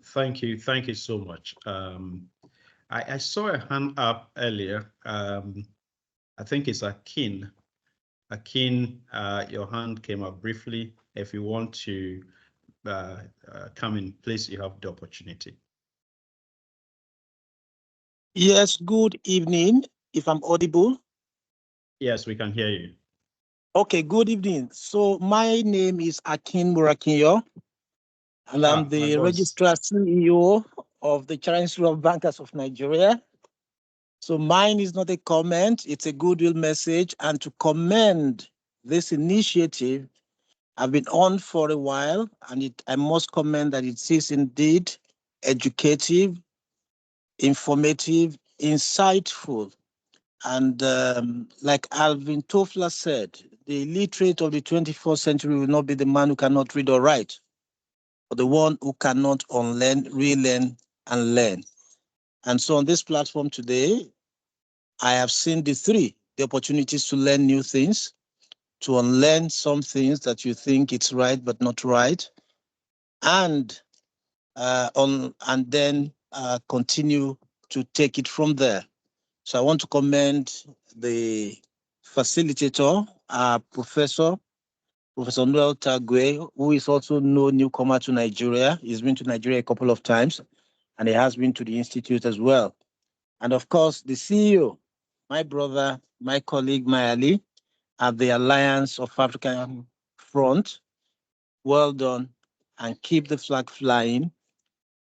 Thank you so much. I saw a hand up earlier. I think it's Akin. Akin, your hand came up briefly. If you want to come in, please, you have the opportunity. Yes, good evening, if I'm audible. Yes, we can hear you. Okay, good evening. So my name is Akin Murakinyo, and I'm the Registrar CEO of the Chartered Institute of Bankers of Nigeria. So mine is not a comment, it's a goodwill message, and to commend this initiative. I've been on for a while, and I must comment that it is indeed educative, informative, insightful. And like Alvin Toffler said, the illiterate of the 21st century will not be the man who cannot read or write, but the one who cannot unlearn, relearn, and learn. And so on this platform today, I have seen the opportunities to learn new things, to unlearn some things that you think it's right but not right, and then continue to take it from there. So I want to commend the facilitator, Professor Noel Tagoe, who is also no newcomer to Nigeria. He's been to Nigeria a couple of times, and he has been to the Institute as well. And of course, the CEO, my brother, my colleague, Mayali, at the Alliance of African Front. Well done, and keep the flag flying.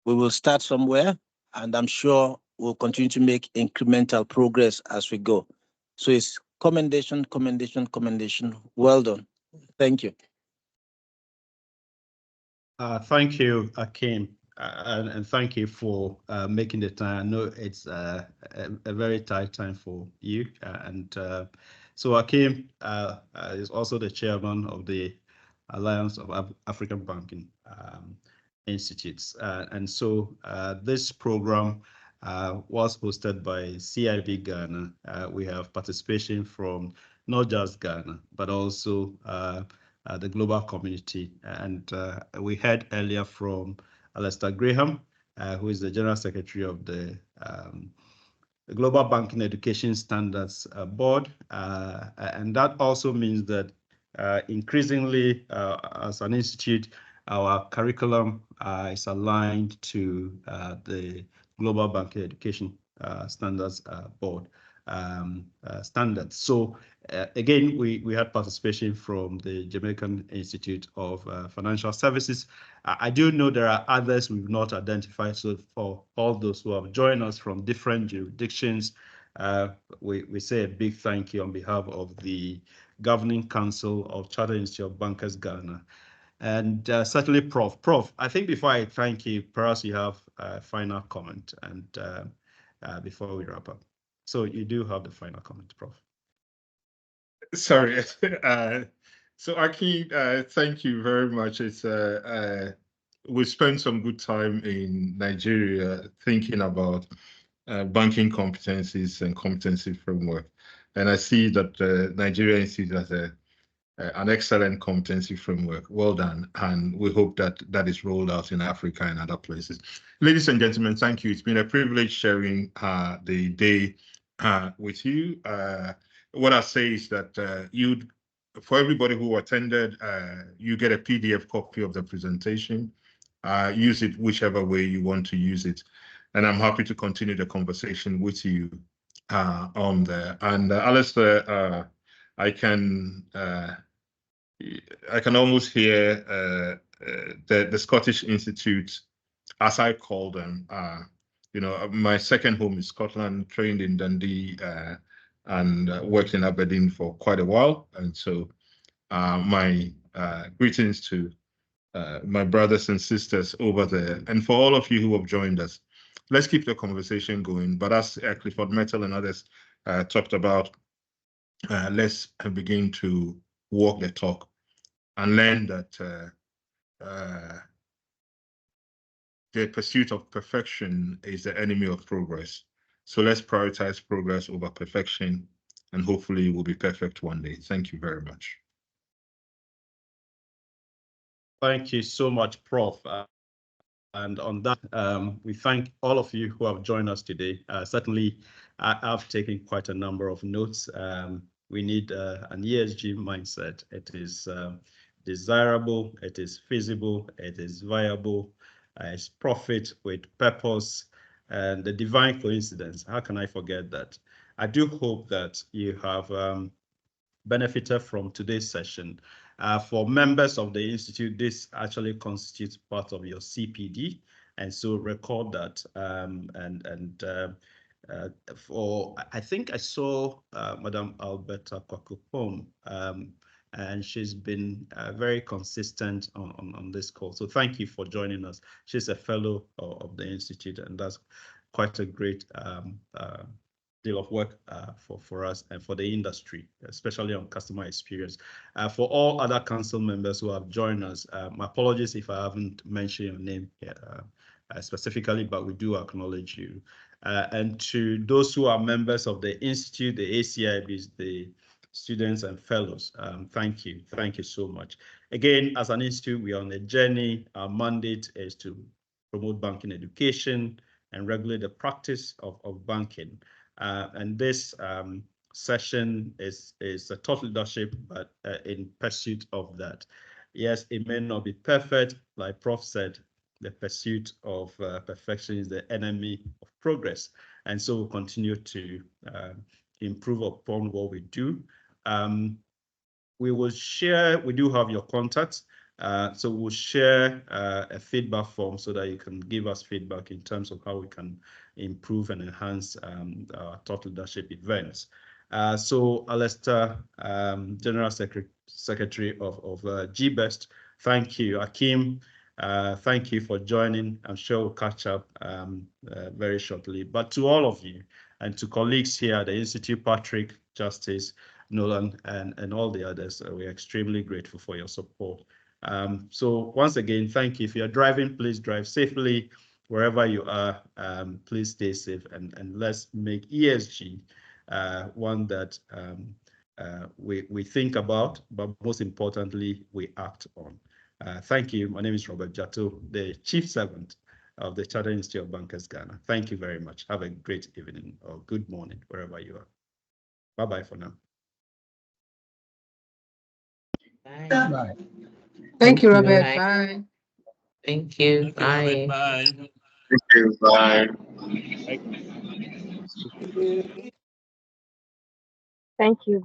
We will start somewhere, and I'm sure we'll continue to make incremental progress as we go. So it's commendation, commendation, commendation. Well done. Thank you. Thank you, Akin, and thank you for making the time. I know it's a very tight time for you. So Akin is also the chairman of the Alliance of African Banking Institutes. And so this program was hosted by CIB Ghana. We have participation from not just Ghana, but also the global community. And we heard earlier from Alistair Graham, who is the General Secretary of the Global Banking Education Standards Board, and that also means that increasingly, as an institute, our curriculum is aligned to the Global Banking Education Standards Board standards. So again, we had participation from the Jamaican Institute of Financial Services. I do know there are others we've not identified. So for all those who have joined us from different jurisdictions, we say a big thank you on behalf of the Governing Council of Chartered Institute of Bankers Ghana. And certainly, Prof, I think before I thank you, perhaps you have a final comment and before we wrap up. So you do have the final comment, Prof. Sorry. So Aki, thank you very much. It's we spent some good time in Nigeria thinking about banking competencies and competency framework, and I see that Nigeria Institute has an excellent competency framework. Well done, and we hope that that is rolled out in Africa and other places. Ladies and gentlemen, thank you. It's been a privilege sharing the day with you. What I say is that for everybody who attended, you get a PDF copy of the presentation. Use it whichever way you want to use it. And I'm happy to continue the conversation with you on there. And Alistair, I can almost hear the Scottish Institute, as I call them. You know, my second home is Scotland, trained in Dundee, and worked in Aberdeen for quite a while. And so my greetings to my brothers and sisters over there. And for all of you who have joined us, let's keep the conversation going. But as Clifford Metal and others talked about, let's begin to walk the talk and learn that the pursuit of perfection is the enemy of progress. So let's prioritize progress over perfection, and hopefully we'll be perfect one day. Thank you very much. Thank you so much, Prof. And on that, we thank all of you who have joined us today. Certainly, I've taken quite a number of notes. We need an ESG mindset. It is desirable, it is feasible, it is viable, it's profit with purpose, and the divine coincidence. How can I forget that? I do hope that you have benefited from today's session. For members of the Institute, this actually constitutes part of your CPD, and so record that. For, I think I saw Madam Alberta Kwakupom, and she's been very consistent on this call. So thank you for joining us. She's a fellow of the Institute, and that's quite a great deal of work for us and for the industry, especially on customer experience. For all other council members who have joined us, my apologies if I haven't mentioned your name here, specifically, but we do acknowledge you. And to those who are members of the Institute, the ACIBs, the students and fellows, thank you so much. Again, as an institute, we are on a journey. Our mandate is to promote banking education and regulate the practice of banking. And this session is a thought leadership, but in pursuit of that. Yes, it may not be perfect, like Prof said, the pursuit of perfection is the enemy of progress. And so we'll continue to improve upon what we do. We will share, we do have your contacts. So we'll share a feedback form so that you can give us feedback in terms of how we can improve and enhance our thought leadership events. So Alistair, General Secretary of GBEST, thank you. Akim, thank you for joining. I'm sure we'll catch up very shortly. But to all of you and to colleagues here at the Institute, Patrick, Justice, Nolan, and all the others, we're extremely grateful for your support. So once again, thank you. If you're driving, please drive safely. Wherever you are, please stay safe, and let's make ESG one that we think about, but most importantly, we act on. Thank you. My name is Robert Jato, the Chief Servant of the Chartered Institute of Bankers Ghana. Thank you very much. Have a great evening or good morning, wherever you are. Bye-bye for now. Bye. Thank you, Robert. Bye. Thank you. Thank you, Bye. Robert. Bye. Thank you. Bye. Thank you.